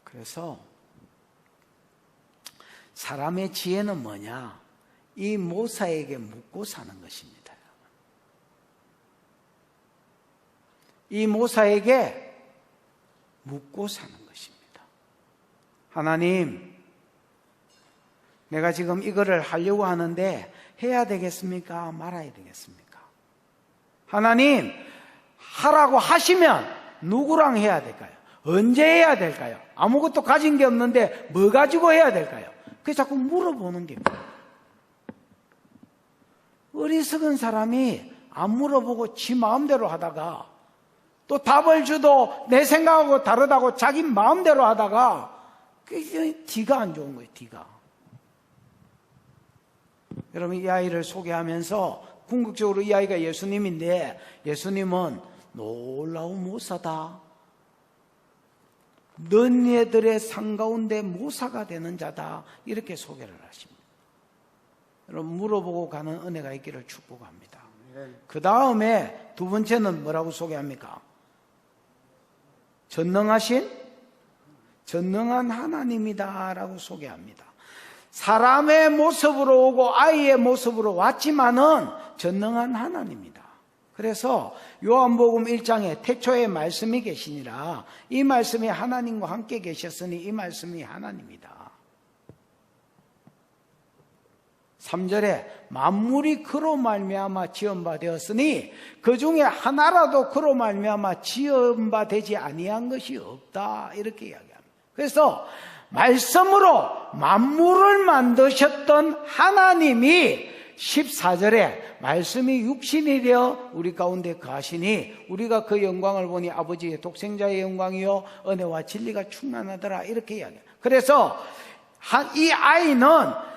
Speaker 1: 그래서 사람의 지혜는 뭐냐? 이 모사에게 묻고 사는 것입니다. 이 모사에게 묻고 사는 것입니다. 하나님, 내가 지금 이거를 하려고 하는데 해야 되겠습니까? 말아야 되겠습니까? 하나님, 하라고 하시면 누구랑 해야 될까요? 언제 해야 될까요? 아무것도 가진 게 없는데 뭐 가지고 해야 될까요? 그래서 자꾸 물어보는 겁니다. 어리석은 사람이 안 물어보고 지 마음대로 하다가 또 답을 줘도 내 생각하고 다르다고 자기 마음대로 하다가 그게 뒤가 안 좋은 거예요. 뒤가. 여러분 이 아이를 소개하면서 궁극적으로 이 아이가 예수님인데 예수님은 놀라운 모사다. 너희들의 상 가운데 모사가 되는 자다. 이렇게 소개를 하십니다. 여러분 물어보고 가는 은혜가 있기를 축복합니다. 그 다음에 두 번째는 뭐라고 소개합니까? 전능한 하나님이다 라고 소개합니다. 사람의 모습으로 오고 아이의 모습으로 왔지만은 전능한 하나님이다. 그래서 요한복음 1장에 태초에 말씀이 계시니라 이 말씀이 하나님과 함께 계셨으니 이 말씀이 하나님이다. 3절에 만물이 그로 말미암아 지은 바 되었으니 그 중에 하나라도 그로 말미암아 지은 바 되지 아니한 것이 없다 이렇게 이야기합니다. 그래서 말씀으로 만물을 만드셨던 하나님이 14절에 말씀이 육신이 되어 우리 가운데 거하시니 우리가 그 영광을 보니 아버지의 독생자의 영광이요 은혜와 진리가 충만하더라 이렇게 이야기합니다. 그래서 이 아이는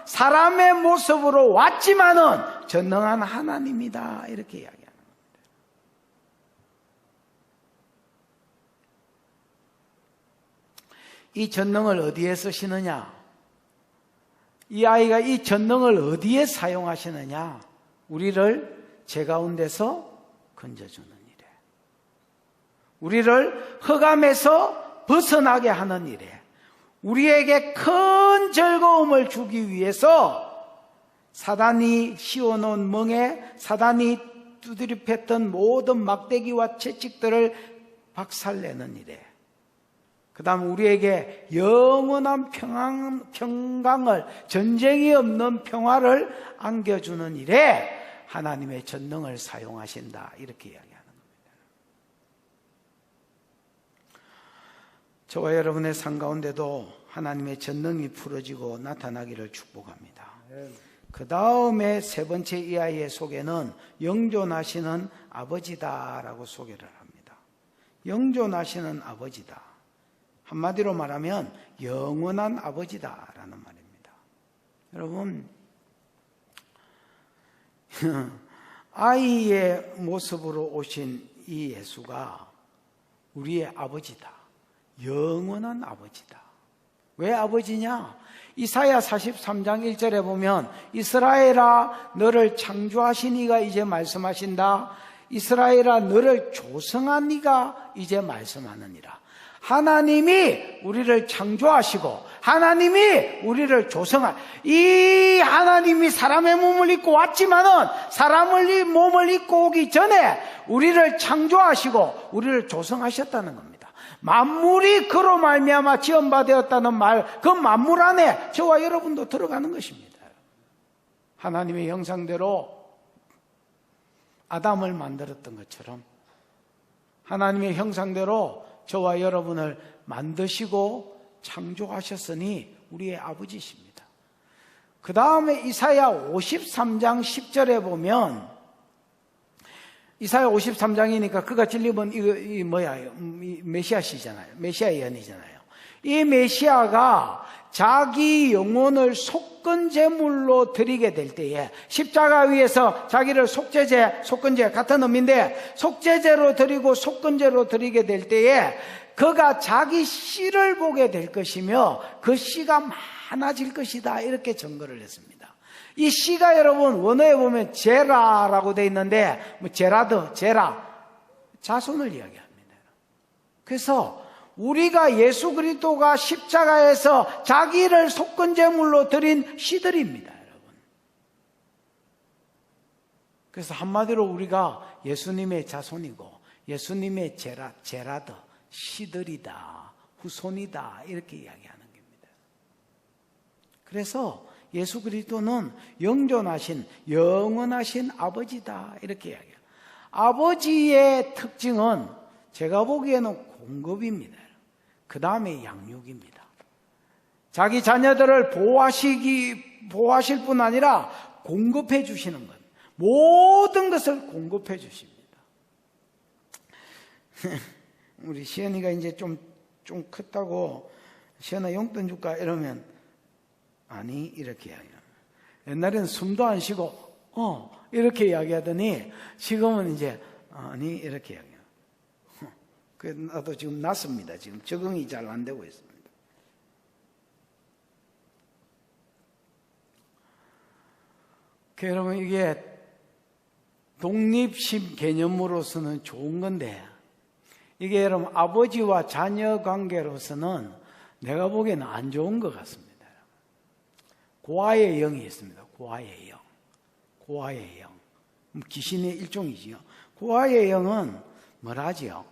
Speaker 1: 사람의 모습으로 왔지만은 전능한 하나님이다 이렇게 이야기합니다. 이 전능을 어디에 쓰시느냐? 이 아이가 이 전능을 어디에 사용하시느냐? 우리를 제 가운데서 건져주는 일에, 우리를 흑암에서 벗어나게 하는 일에, 우리에게 큰 즐거움을 주기 위해서 사단이 씌워놓은 멍에 사단이 두드려 팼던 모든 막대기와 채찍들을 박살내는 일에, 그 다음 우리에게 영원한 평강을, 전쟁이 없는 평화를 안겨주는 일에 하나님의 전능을 사용하신다 이렇게 이야기하는 겁니다. 저와 여러분의 삶 가운데도 하나님의 전능이 풀어지고 나타나기를 축복합니다. 그 다음에 세 번째 이 아이의 소개는 영존하시는 아버지다라고 소개를 합니다. 영존하시는 아버지다. 한마디로 말하면 영원한 아버지다라는 말입니다. 여러분 아이의 모습으로 오신 이 예수가 우리의 아버지다. 영원한 아버지다. 왜 아버지냐? 이사야 43장 1절에 보면 이스라엘아 너를 창조하신 이가 이제 말씀하신다. 이스라엘아 너를 조성한 이가 이제 말씀하느니라. 하나님이 우리를 창조하시고 하나님이 우리를 조성한 이 하나님이 사람의 몸을 입고 왔지만은 사람의 몸을 입고 오기 전에 우리를 창조하시고 우리를 조성하셨다는 겁니다. 만물이 그로 말미암아 지음받았다는 말, 그 만물 안에 저와 여러분도 들어가는 것입니다. 하나님의 형상대로 아담을 만들었던 것처럼 하나님의 형상대로 저와 여러분을 만드시고 창조하셨으니 우리의 아버지십니다. 그 다음에 이사야 53장 10절에 보면 이사야 53장이니까 그가 진리면 이 메시아시잖아요. 메시아 예언이잖아요. 이 메시아가 자기 영혼을 속건제물로 드리게 될 때에 십자가 위에서 자기를 속건제 같은 의미인데 속죄제로 드리고 속건제로 드리게 될 때에 그가 자기 씨를 보게 될 것이며 그 씨가 많아질 것이다 이렇게 증거를 했습니다. 이 씨가 여러분 원어에 보면 제라라고 되어 있는데 제라 자손을 이야기합니다. 그래서 우리가 예수 그리스도가 십자가에서 자기를 속건제물로 드린 씨들입니다, 여러분. 그래서 한마디로 우리가 예수님의 자손이고 예수님의 제라드 씨들이다, 후손이다 이렇게 이야기하는 겁니다. 그래서 예수 그리스도는 영존하신 영원하신 아버지다 이렇게 이야기해요. 아버지의 특징은 제가 보기에는 공급입니다. 그 다음에 양육입니다. 자기 자녀들을 보호하실 뿐 아니라 공급해 주시는 것. 모든 것을 공급해 주십니다. 우리 시연이가 이제 좀 컸다고 시연아 용돈 줄까 이러면 아니 이렇게 이야기해요. 옛날에는 숨도 안 쉬고 이렇게 이야기하더니 지금은 이제 아니 이렇게 이야기해요. 나도 지금 났습니다. 지금 적응이 잘 안 되고 있습니다. 여러분 이게 독립심 개념으로서는 좋은 건데 이게 여러분 아버지와 자녀 관계로서는 내가 보기에는 안 좋은 것 같습니다. 고아의 영이 있습니다. 고아의 영. 귀신의 일종이지요. 고아의 영은 뭐라지요?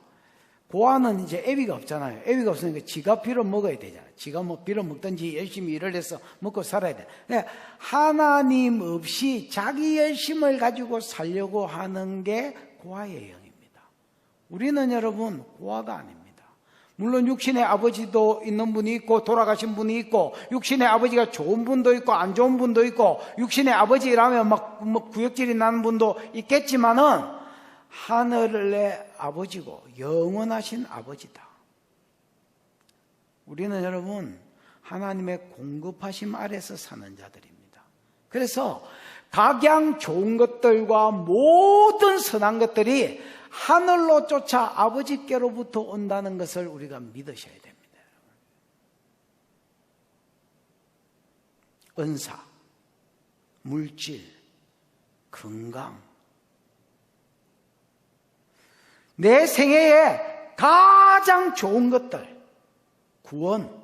Speaker 1: 고아는 이제 애비가 없잖아요. 애비가 없으니까 지가 빌어 먹어야 되잖아요. 지가 뭐 빌어 먹든지 열심히 일을 해서 먹고 살아야 돼. 하나님 없이 자기 열심을 가지고 살려고 하는 게 고아의 영입니다. 우리는 여러분 고아가 아닙니다. 물론 육신의 아버지도 있는 분이 있고 돌아가신 분이 있고 육신의 아버지가 좋은 분도 있고 안 좋은 분도 있고 육신의 아버지라면 막 구역질이 나는 분도 있겠지만은 하늘의 아버지고 영원하신 아버지다. 우리는 여러분 하나님의 공급하심 아래서 사는 자들입니다. 그래서 각양 좋은 것들과 모든 선한 것들이 하늘로 쫓아 아버지께로부터 온다는 것을 우리가 믿으셔야 됩니다. 은사, 물질, 건강, 내 생애에 가장 좋은 것들, 구원,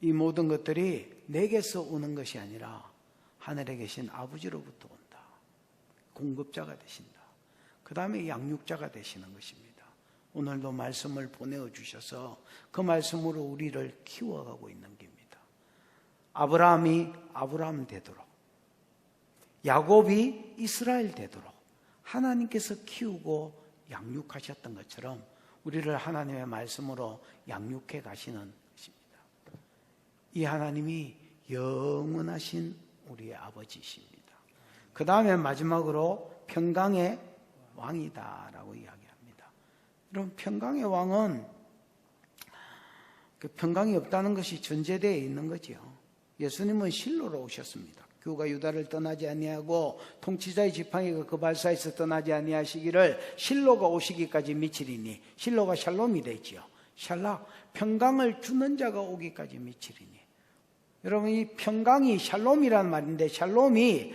Speaker 1: 이 모든 것들이 내게서 오는 것이 아니라 하늘에 계신 아버지로부터 온다. 공급자가 되신다. 그 다음에 양육자가 되시는 것입니다. 오늘도 말씀을 보내어 주셔서 그 말씀으로 우리를 키워가고 있는 겁니다. 아브라함이 아브라함 되도록, 야곱이 이스라엘 되도록 하나님께서 키우고 양육하셨던 것처럼 우리를 하나님의 말씀으로 양육해 가시는 것입니다. 이 하나님이 영원하신 우리의 아버지십니다. 그 다음에 마지막으로 평강의 왕이다라고 이야기합니다. 여러분 평강의 왕은 그 평강이 없다는 것이 전제되어 있는 거죠. 예수님은 실로로 오셨습니다. 교가 유다를 떠나지 아니하고 통치자의 지팡이가 그 발사에서 떠나지 아니하시기를 실로가 오시기까지 미치리니, 실로가 샬롬이 되지요. 샬라, 평강을 주는 자가 오기까지 미치리니. 여러분, 이 평강이 샬롬이라는 말인데, 샬롬이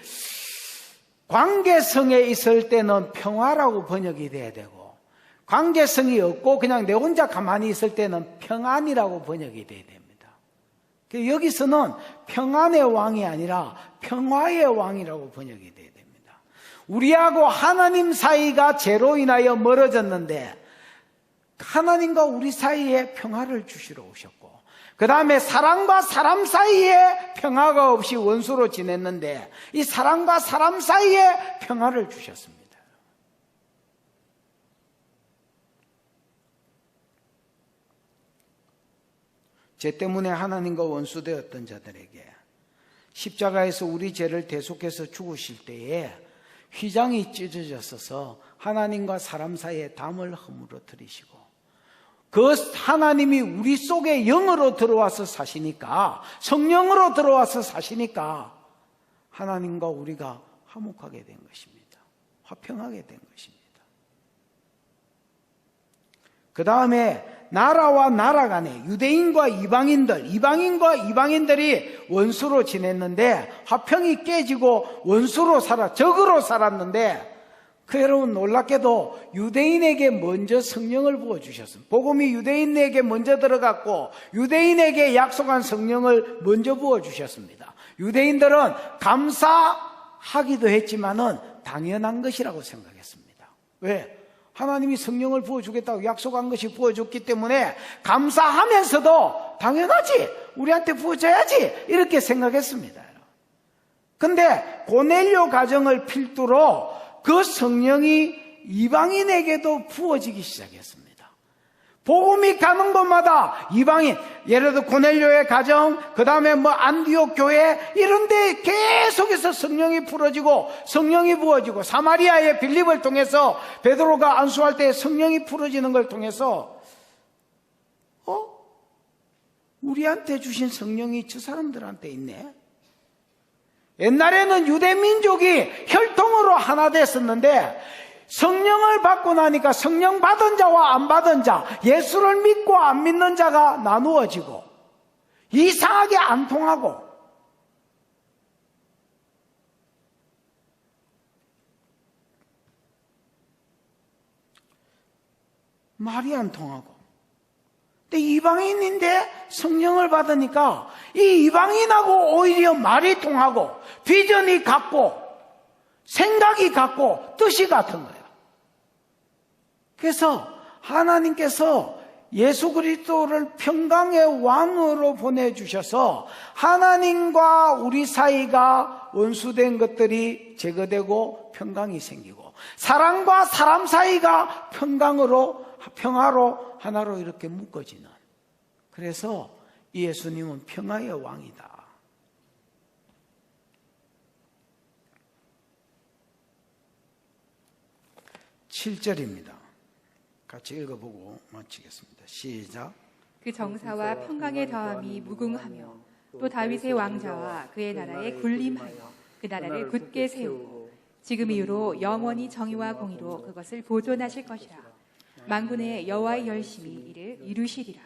Speaker 1: 관계성에 있을 때는 평화라고 번역이 돼야 되고, 관계성이 없고 그냥 내 혼자 가만히 있을 때는 평안이라고 번역이 돼야 됩니다. 여기서는 평안의 왕이 아니라 평화의 왕이라고 번역이 돼야 됩니다. 우리하고 하나님 사이가 죄로 인하여 멀어졌는데 하나님과 우리 사이에 평화를 주시러 오셨고, 그 다음에 사람과 사람 사이에 평화가 없이 원수로 지냈는데 이 사람과 사람 사이에 평화를 주셨습니다. 죄 때문에 하나님과 원수되었던 자들에게 십자가에서 우리 죄를 대속해서 죽으실 때에 휘장이 찢어졌어서 하나님과 사람 사이에 담을 허물어뜨리시고, 그 하나님이 우리 속에 영으로 들어와서 사시니까, 성령으로 들어와서 사시니까 하나님과 우리가 화목하게 된 것입니다. 화평하게 된 것입니다. 그 다음에 나라와 나라 간에 유대인과 이방인들, 이방인과 이방인들이 원수로 지냈는데 화평이 깨지고 원수로 적으로 살았는데, 그 여러분 놀랍게도 유대인에게 먼저 성령을 부어주셨습니다. 복음이 유대인에게 먼저 들어갔고 유대인에게 약속한 성령을 먼저 부어주셨습니다. 유대인들은 감사하기도 했지만은 당연한 것이라고 생각했습니다. 왜? 하나님이 성령을 부어주겠다고 약속한 것이 부어줬기 때문에 감사하면서도 당연하지, 우리한테 부어줘야지, 이렇게 생각했습니다. 근데 고넬료 가정을 필두로 그 성령이 이방인에게도 부어지기 시작했습니다. 복음이 가는 곳마다 이방인, 예를 들어 고넬료의 가정, 그 다음에 안디옥 교회, 이런데 계속해서 성령이 풀어지고 성령이 부어지고, 사마리아의 빌립을 통해서 베드로가 안수할 때 성령이 풀어지는 걸 통해서 우리한테 주신 성령이 저 사람들한테 있네. 옛날에는 유대 민족이 혈통으로 하나 됐었는데 성령을 받고 나니까 성령 받은 자와 안 받은 자, 예수를 믿고 안 믿는 자가 나누어지고 이상하게 안 통하고, 말이 안 통하고. 근데 이방인인데 성령을 받으니까 이 이방인하고 오히려 말이 통하고 비전이 같고 생각이 같고 뜻이 같은 거예요. 그래서 하나님께서 예수 그리스도를 평강의 왕으로 보내주셔서 하나님과 우리 사이가 원수된 것들이 제거되고 평강이 생기고, 사람과 사람 사이가 평화로 하나로 이렇게 묶어지는, 그래서 이 예수님은 평화의 왕이다. (7절입니다) 같이 읽어보고 마치겠습니다. 시작.
Speaker 2: 그 정사와 평강의 더함이 무궁하며 또 다윗의 왕자와 그의 나라에 군림하여 그 나라를 굳게 세우고 지금 이후로 영원히 정의와 공의로 그것을 보존하실 것이라. 만군의 여호와의 열심히 이를 이루시리라.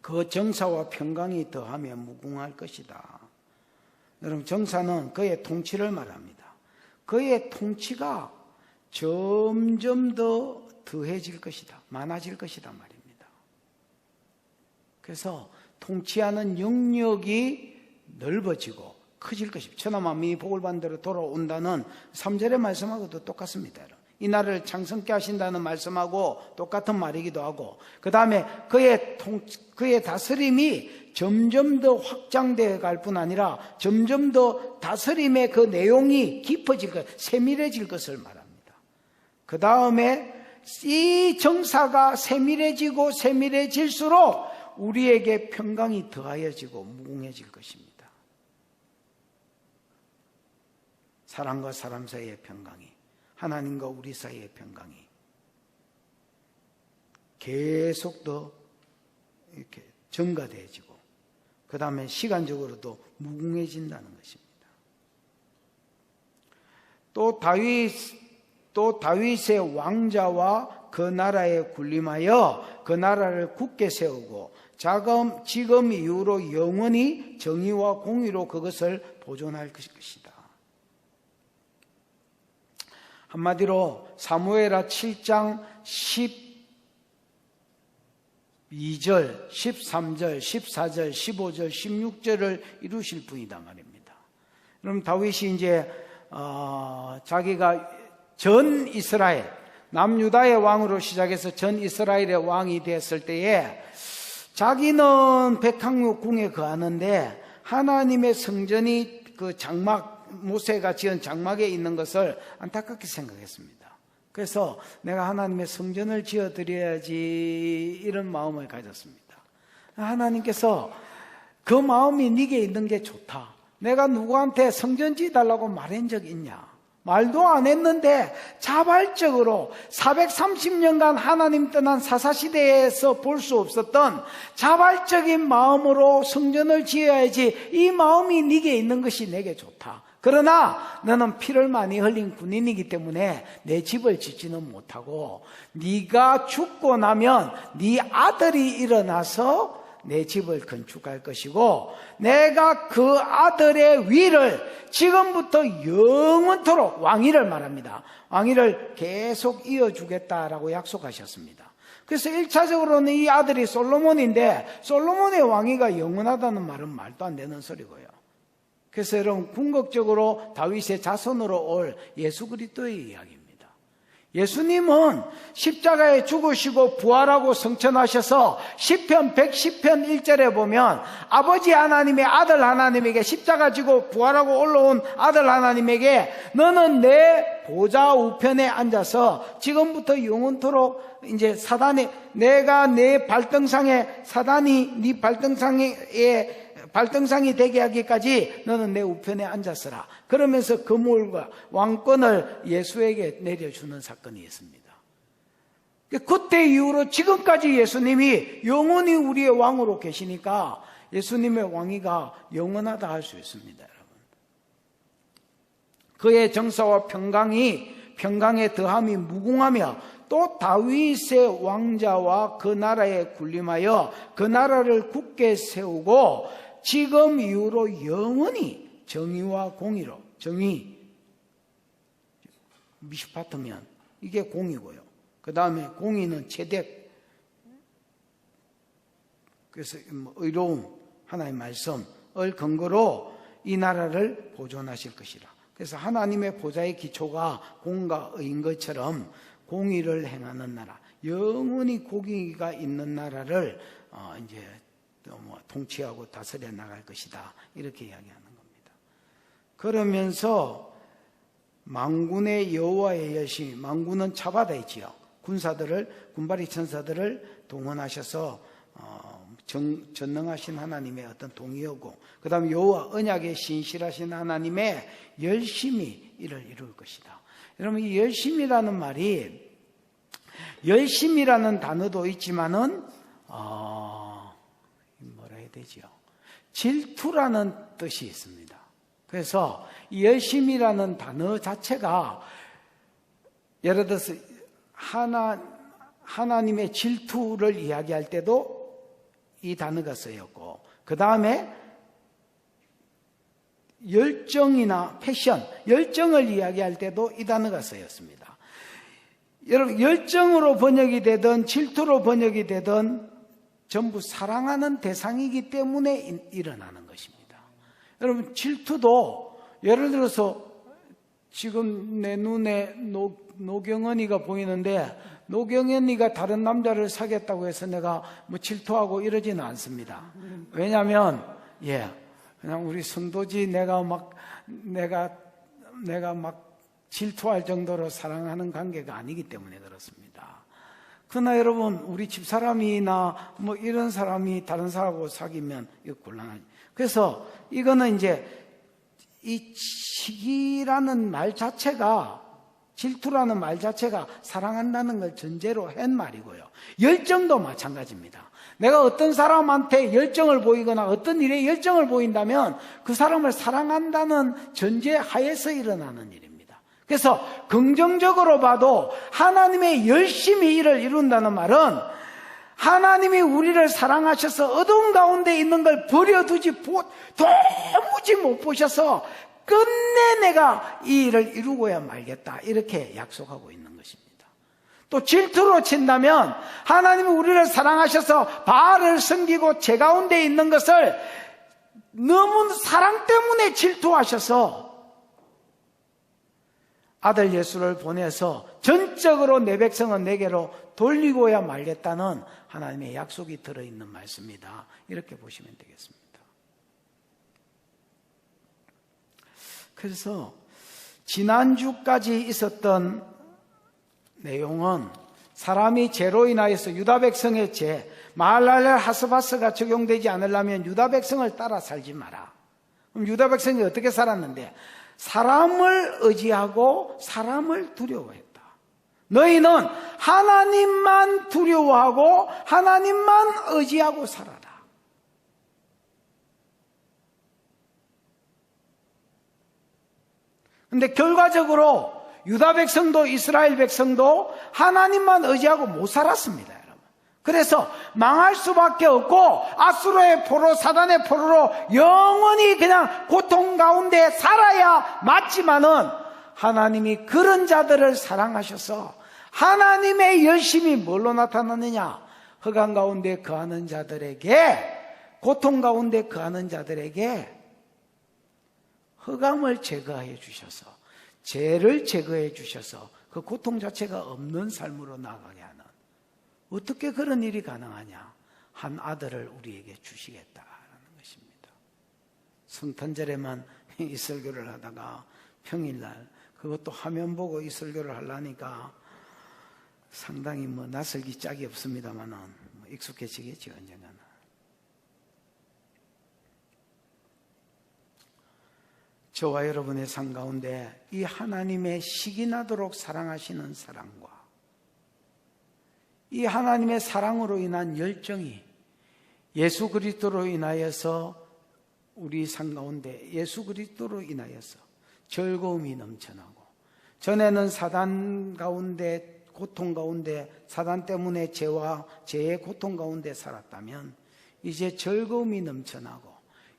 Speaker 1: 그 정사와 평강이 더하며 무궁할 것이다. 여러분, 정사는 그의 통치를 말합니다. 그의 통치가 점점 더 더해질 것이다, 많아질 것이다 말입니다. 그래서 통치하는 영역이 넓어지고 커질 것입니다. 천하만민이 복을 받는 대로 돌아온다는 3절의 말씀하고도 똑같습니다. 이 나라를 창성케 하신다는 말씀하고 똑같은 말이기도 하고, 그 다음에 그의 다스림이 점점 더 확장되어 갈 뿐 아니라 점점 더 다스림의 그 내용이 깊어질 것, 세밀해질 것을 말합니다. 그 다음에 이 정사가 세밀해지고 세밀해질수록 우리에게 평강이 더하여지고 무궁해질 것입니다. 사람과 사람 사이의 평강이, 하나님과 우리 사이의 평강이 계속 더 이렇게 증가되어지고, 그 다음에 시간적으로도 무궁해진다는 것입니다. 또 다윗의 왕자와 그 나라에 군림하여 그 나라를 굳게 세우고 지금 이후로 영원히 정의와 공의로 그것을 보존할 것이다. 한마디로 사무엘하 7장 12절, 13절, 14절, 15절, 16절을 이루실 분이다 말입니다. 그럼 다윗이 이제 자기가 전 이스라엘, 남유다의 왕으로 시작해서 전 이스라엘의 왕이 됐을 때에 자기는 백향목궁에 거하는데 하나님의 성전이 그 장막, 모세가 지은 장막에 있는 것을 안타깝게 생각했습니다. 그래서 내가 하나님의 성전을 지어드려야지 이런 마음을 가졌습니다. 하나님께서 그 마음이 네게 있는 게 좋다. 내가 누구한테 성전 지어달라고 말한 적 있냐? 말도 안 했는데 자발적으로 430년간 하나님 떠난 사사시대에서 볼 수 없었던 자발적인 마음으로 성전을 지어야지, 이 마음이 네게 있는 것이 내게 좋다. 그러나 너는 피를 많이 흘린 군인이기 때문에 내 집을 짓지는 못하고 네가 죽고 나면 네 아들이 일어나서 내 집을 건축할 것이고 내가 그 아들의 위를 지금부터 영원토록, 왕위를 말합니다. 왕위를 계속 이어주겠다라고 약속하셨습니다. 그래서 1차적으로는 이 아들이 솔로몬인데 솔로몬의 왕위가 영원하다는 말은 말도 안 되는 소리고요. 그래서 여러분, 궁극적으로 다윗의 자손으로 올 예수 그리스도의 이야기입니다. 예수님은 십자가에 죽으시고 부활하고 성천하셔서 시편 110편 1절에 보면 아버지 하나님의 아들 하나님에게, 십자가 지고 부활하고 올라온 아들 하나님에게 너는 내 보좌 우편에 앉아서 지금부터 영원토록 이제 내가 내 발등상에, 사단이 네 발등상이 되게 하기까지 너는 내 우편에 앉았으라. 그러면서 그물과 왕권을 예수에게 내려주는 사건이 있습니다. 그때 이후로 지금까지 예수님이 영원히 우리의 왕으로 계시니까 예수님의 왕위가 영원하다 할 수 있습니다, 여러분. 그의 정사와 평강의 더함이 무궁하며 또 다윗의 왕자와 그 나라에 군림하여 그 나라를 굳게 세우고 지금 이후로 영원히 정의와 공의로, 정의 미슈파트면 이게 공이고요. 그 다음에 공의는 체덱, 그래서 의로움, 하나님의 말씀을 근거로 이 나라를 보존하실 것이라. 그래서 하나님의 보좌의 기초가 공과 의인 것처럼 공의를 행하는 나라, 영원히 공의가 있는 나라를 이제 통치하고 다스려 나갈 것이다, 이렇게 이야기하는 겁니다. 그러면서 만군의 여호와의 여신, 만군은 차바다이지요. 군발이 천사들을 동원하셔서 전능하신 하나님의 어떤 동의하고, 그 다음에 여호와 언약의 신실하신 하나님의 열심히 이를 이룰 것이다. 여러분, 이 열심이라는 말이, 열심이라는 단어도 있지만은 뭐라 해야 되지요? 질투라는 뜻이 있습니다. 그래서 이 열심이라는 단어 자체가 예를 들어서 하나님의 질투를 이야기할 때도 이 단어가 쓰였고, 그 다음에 열정이나 패션, 열정을 이야기할 때도 이 단어가 쓰였습니다. 여러분, 열정으로 번역이 되든 질투로 번역이 되든 전부 사랑하는 대상이기 때문에 일어나는 것입니다. 여러분, 질투도 예를 들어서 지금 내 눈에 노경은이가 보이는데 노경은이가 다른 남자를 사귀었다고 해서 내가 뭐 질투하고 이러지는 않습니다. 왜냐하면 그냥 우리 선도지 내가 막 질투할 정도로 사랑하는 관계가 아니기 때문에 그렇습니다. 그러나 여러분, 우리 집사람이나 뭐 이런 사람이 다른 사람하고 사귀면 이거 곤란하죠. 그래서 이거는 이제 이 치기라는 말 자체가 질투라는 말 자체가 사랑한다는 걸 전제로 한 말이고요. 열정도 마찬가지입니다. 내가 어떤 사람한테 열정을 보이거나 어떤 일에 열정을 보인다면 그 사람을 사랑한다는 전제 하에서 일어나는 일입니다. 그래서 긍정적으로 봐도 하나님의 열심히 일을 이룬다는 말은 하나님이 우리를 사랑하셔서 어두운 가운데 있는 걸 버려두지 도무지 못 보셔서 끝내 내가 이 일을 이루고야 말겠다, 이렇게 약속하고 있는 것입니다. 또 질투로 친다면 하나님이 우리를 사랑하셔서 바알을 섬기고 제 가운데 있는 것을 너무 사랑 때문에 질투하셔서 아들 예수를 보내서 전적으로 내 백성은 내게로 돌리고야 말겠다는 하나님의 약속이 들어있는 말씀이다, 이렇게 보시면 되겠습니다. 그래서 지난주까지 있었던 내용은 사람이 죄로 인하여서 유다 백성의 죄, 마할랄엘 하스바스가 적용되지 않으려면 유다 백성을 따라 살지 마라. 그럼 유다 백성이 어떻게 살았는데? 사람을 의지하고 사람을 두려워했다. 너희는 하나님만 두려워하고 하나님만 의지하고 살아라. 근데 결과적으로 유다 백성도 이스라엘 백성도 하나님만 의지하고 못 살았습니다, 여러분. 그래서 망할 수밖에 없고 아수르의 포로, 사단의 포로로 영원히 그냥 고통 가운데 살아야 맞지만은 하나님이 그런 자들을 사랑하셔서 하나님의 열심이 뭘로 나타나느냐? 흑암 가운데 거하는 자들에게, 고통 가운데 거하는 자들에게 흑암을 제거해 주셔서, 죄를 제거해 주셔서 그 고통 자체가 없는 삶으로 나아가게 하는, 어떻게 그런 일이 가능하냐? 한 아들을 우리에게 주시겠다라는 것입니다. 성탄절에만 이 설교를 하다가 평일날 그것도 화면 보고 이 설교를 하려니까 상당히 낯설기 짝이 없습니다만은 익숙해지겠죠, 언젠가는. 저와 여러분의 삶 가운데 이 하나님의 식이 나도록 사랑하시는 사랑과 이 하나님의 사랑으로 인한 열정이 예수 그리스도로 인하여서 우리 삶 가운데 예수 그리스도로 인하여서 즐거움이 넘쳐나고, 전에는 사단 가운데, 고통 가운데, 사단 때문에 죄와 죄의 고통 가운데 살았다면 이제 즐거움이 넘쳐나고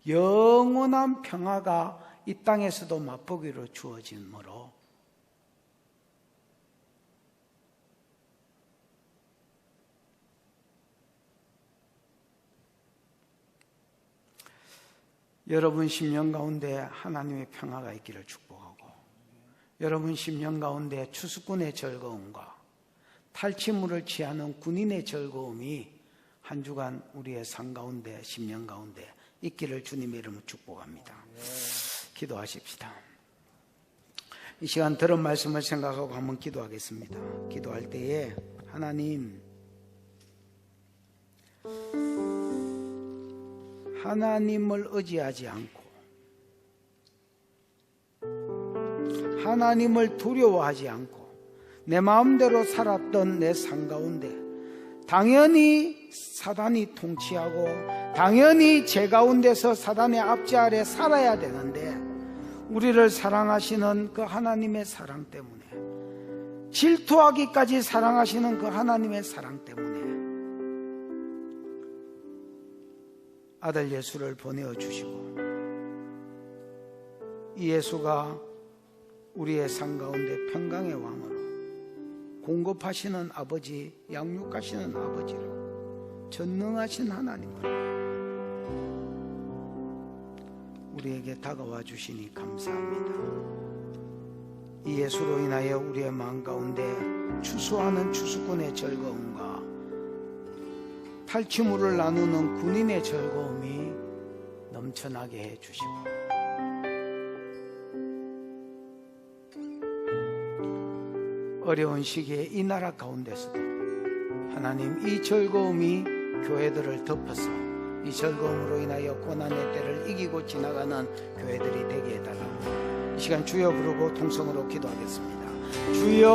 Speaker 1: 영원한 평화가 이 땅에서도 맛보기로 주어지므로 여러분 심령 가운데 하나님의 평화가 있기를 축복하고, 여러분 심령 가운데 추수꾼의 즐거움과 탈취물을 취하는 군인의 즐거움이 한 주간 우리의 삶 가운데, 심령 가운데 있기를 주님의 이름으로 축복합니다. 기도하십시다. 이 시간 들은 말씀을 생각하고 한번 기도하겠습니다. 기도할 때에 하나님, 하나님을 의지하지 않고 하나님을 두려워하지 않고 내 마음대로 살았던 내 삶 가운데 당연히 사단이 통치하고 당연히 죄 가운데서 사단의 압제 아래 살아야 되는데, 우리를 사랑하시는 그 하나님의 사랑 때문에, 질투하기까지 사랑하시는 그 하나님의 사랑 때문에 아들 예수를 보내어 주시고, 이 예수가 우리의 삶 가운데 평강의 왕으로, 공급하시는 아버지, 양육하시는 아버지로, 전능하신 하나님으로 우리에게 다가와 주시니 감사합니다. 이 예수로 인하여 우리의 마음 가운데 추수하는 추수꾼의 즐거움과 탈취물을 나누는 군인의 즐거움이 넘쳐나게 해 주시고, 어려운 시기에 이 나라 가운데서도 하나님, 이 즐거움이 교회들을 덮어서 이 즐거움으로 인하여 고난의 때를 이기고 지나가는 교회들이 되게 해달라고 이 시간 주여 부르고 통성으로 기도하겠습니다. 주여,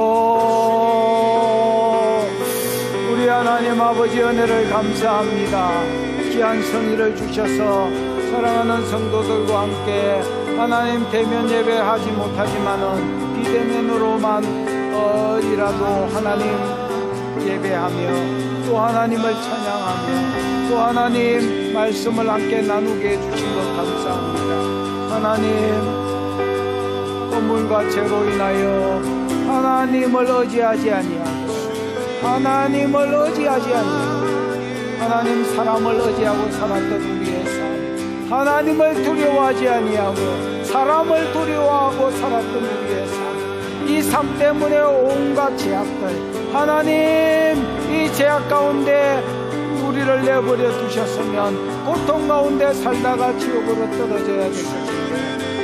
Speaker 1: 우리 하나님 아버지 은혜를 감사합니다. 귀한 성의를 주셔서 사랑하는 성도들과 함께 하나님 대면 예배하지 못하지만은 비대면으로만이라도 하나님 예배하며 또 하나님을 찬양하며 또 하나님 말씀을 함께 나누게 해주신 것 감사합니다. 하나님, 건물과 죄로 인하여 하나님을 의지하지 아니하고 하나님을 의지하지 아니하고 하나님 사람을 의지하고 살았던 우리의 삶, 하나님을 두려워하지 아니하고 사람을 두려워하고 살았던 우리의 삶, 이 삶 때문에 온갖 제약들, 하나님 이 제약 가운데 우리를 내버려 두셨으면 고통 가운데 살다가 지옥으로 떨어져야 될 것인데,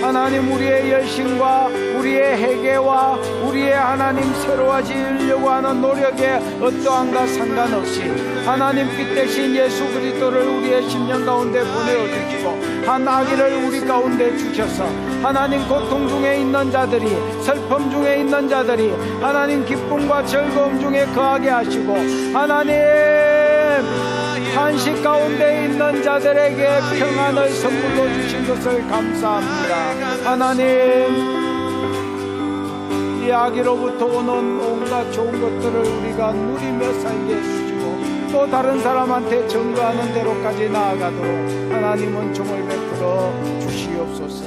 Speaker 1: 하나님 우리의 열심과 우리의 회개와 우리의 하나님 새로워지려고 하는 노력에 어떠한가 상관없이 하나님 빛 대신 예수 그리스도를 우리의 심령 가운데 보내어 주시고 한 아기를 우리 가운데 주셔서 하나님 고통 중에 있는 자들이, 슬픔 중에 있는 자들이 하나님 기쁨과 즐거움 중에 거하게 하시고 하나님 한식 가운데 있는 자들에게 평안을 선물로 주신 것을 감사합니다. 하나님, 이 아기로부터 오는 온갖 좋은 것들을 우리가 누리며 살게 해주시고 또 다른 사람한테 증거하는 대로까지 나아가도록 하나님은 종을 베풀어 주시옵소서.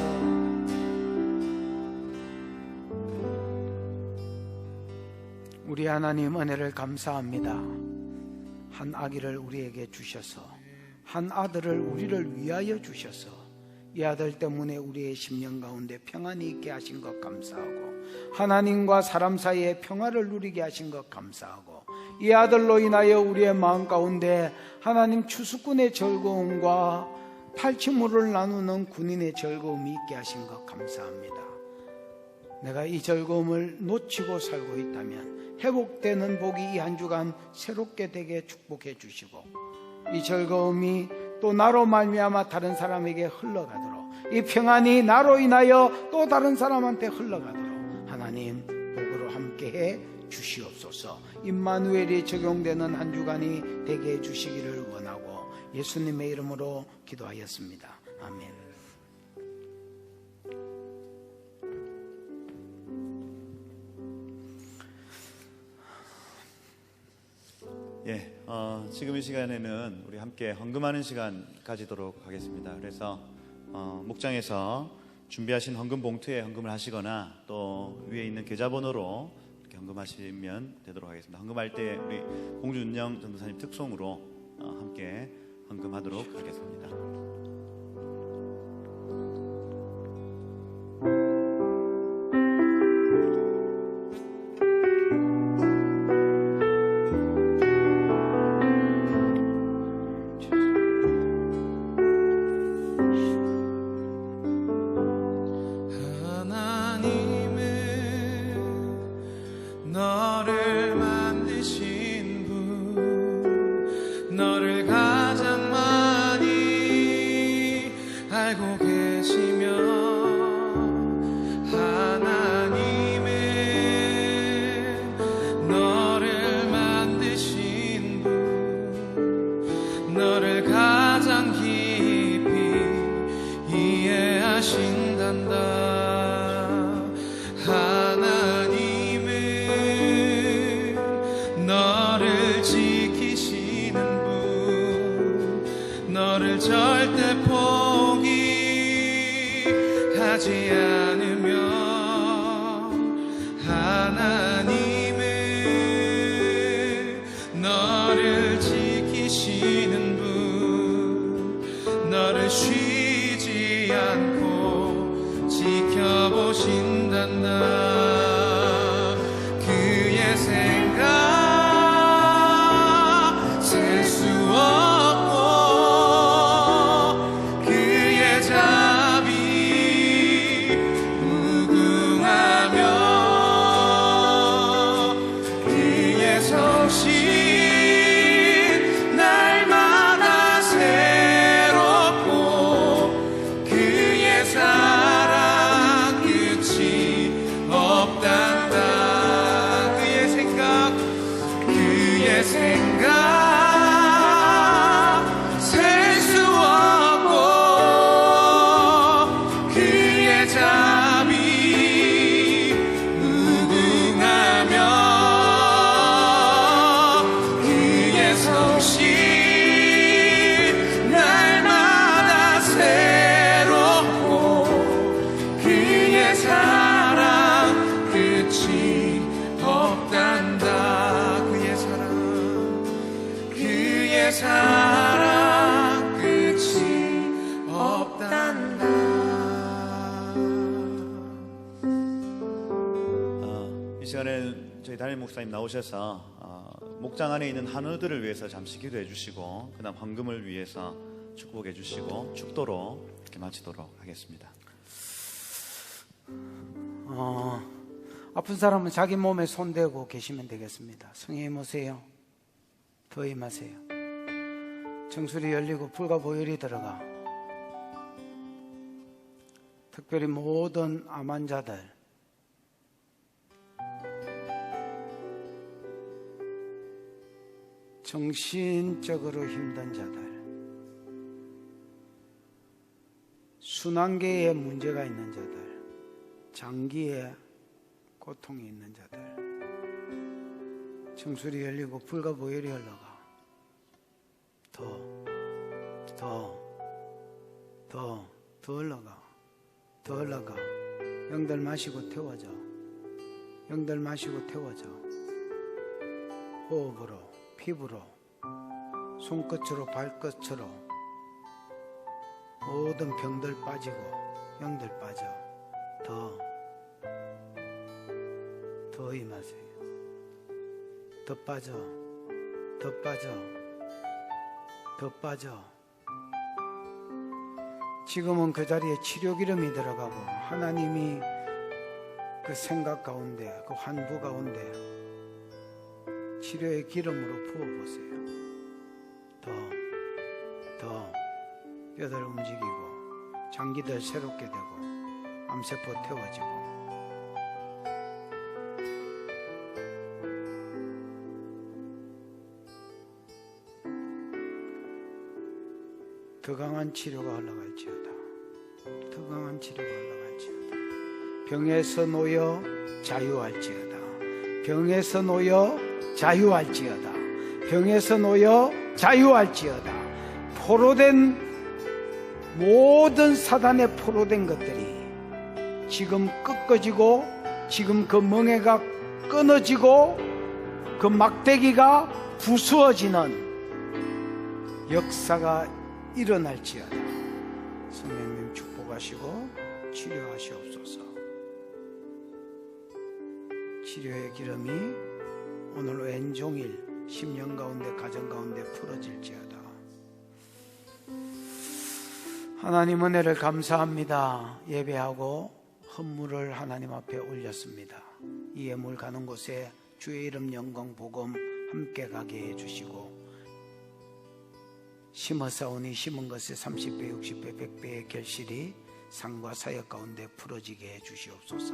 Speaker 1: 우리 하나님 은혜를 감사합니다. 한 아기를 우리에게 주셔서 한 아들을 우리를 위하여 주셔서 이 아들 때문에 우리의 심령 가운데 평안이 있게 하신 것 감사하고 하나님과 사람 사이의 평화를 누리게 하신 것 감사하고 이 아들로 인하여 우리의 마음 가운데 하나님 추수꾼의 즐거움과 탈취물을 나누는 군인의 즐거움이 있게 하신 것 감사합니다. 내가 이 즐거움을 놓치고 살고 있다면 회복되는 복이 이 한 주간 새롭게 되게 축복해 주시고 이 즐거움이 또 나로 말미암아 다른 사람에게 흘러가도록 이 평안이 나로 인하여 또 다른 사람한테 흘러가도록 하나님 복으로 함께해 주시옵소서. 임마누엘이 적용되는 한 주간이 되게 해 주시기를 원하고 예수님의 이름으로 기도하였습니다. 아멘.
Speaker 3: 예, 지금 이 시간에는 우리 함께 헌금하는 시간 가지도록 하겠습니다. 그래서 목장에서 준비하신 헌금 봉투에 헌금을 하시거나 또 위에 있는 계좌번호로 이렇게 헌금하시면 되도록 하겠습니다. 헌금할 때 우리 공주은영 전도사님 특송으로 함께 헌금하도록 하겠습니다.
Speaker 4: 무궁하며 사랑 끝이 없단다.
Speaker 3: 이 시간에 저희 담임 목사님 나오셔서 목장 안에 있는 한우들을 위해서 잠시 기도해 주시고 그다음 헌금을 위해서 축복해 주시고 축도로 이렇게 마치도록 하겠습니다.
Speaker 1: 아픈 사람은 자기 몸에 손대고 계시면 되겠습니다. 성령님 오세요. 더 임하세요. 정수리 열리고 불과 보혈이 들어가. 특별히 모든 암 환자들, 정신적으로 힘든 자들, 순환계에 문제가 있는 자들, 장기에 고통이 있는 자들, 정수리 열리고 불과 보혈이 흘러가. 더 흘러가. 더 흘러가. 영들 마시고 태워져. 영들 마시고 태워져. 호흡으로, 피부로, 손끝으로, 발끝으로 모든 병들 빠지고 영들 빠져. 더 임하세요. 더 빠져. 더 빠져. 더 빠져. 지금은 그 자리에 치료 기름이 들어가고 하나님이 그 생각 가운데, 그 환부 가운데 치료의 기름으로 부어보세요. 더 뼈들 움직이고 장기들 새롭게 되고 암세포 태워지고. 더 강한 치료가 흘러갈지어다. 더 강한 치료가 흘러갈지어다. 병에서 놓여 자유할지어다. 병에서 놓여 자유할지어다. 병에서 놓여 자유할지어다. 포로된 모든 사단에 포로된 것들이 지금 꺾어지고, 지금 그 멍에가 끊어지고, 그 막대기가 부수어지는 역사가 일어날지어다. 성령님 축복하시고 치료하시옵소서. 치료의 기름이 오늘 왼종일 심령 가운데, 가정 가운데 풀어질지어다. 하나님 은혜를 감사합니다. 예배하고 헌물을 하나님 앞에 올렸습니다. 이 예물 가는 곳에 주의 이름 영광 복음 함께 가게 해주시고, 심어싸우니 심은 것에 30배, 60배, 100배의 결실이 상과 사역 가운데 풀어지게 해주시옵소서.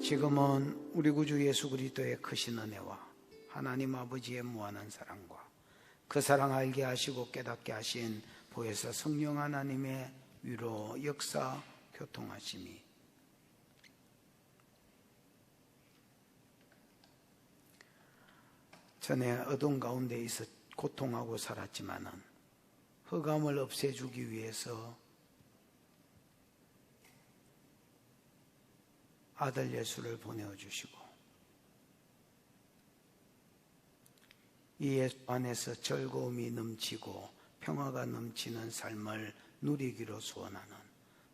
Speaker 1: 지금은 우리 구주 예수 그리스도의 크신 은혜와 하나님 아버지의 무한한 사랑과 그 사랑 알게 하시고 깨닫게 하신 보혜사 성령 하나님의 위로 역사 교통하심이 전에 어둠 가운데 있어 고통하고 살았지만은 흑암을 없애주기 위해서 아들 예수를 보내주시고 이 예수 안에서 즐거움이 넘치고 평화가 넘치는 삶을 누리기로 소원하는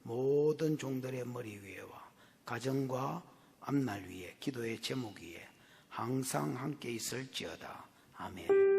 Speaker 1: 모든 종들의 머리 위에와 가정과 앞날 위에, 기도의 제목 위에 항상 함께 있을지어다. 아멘.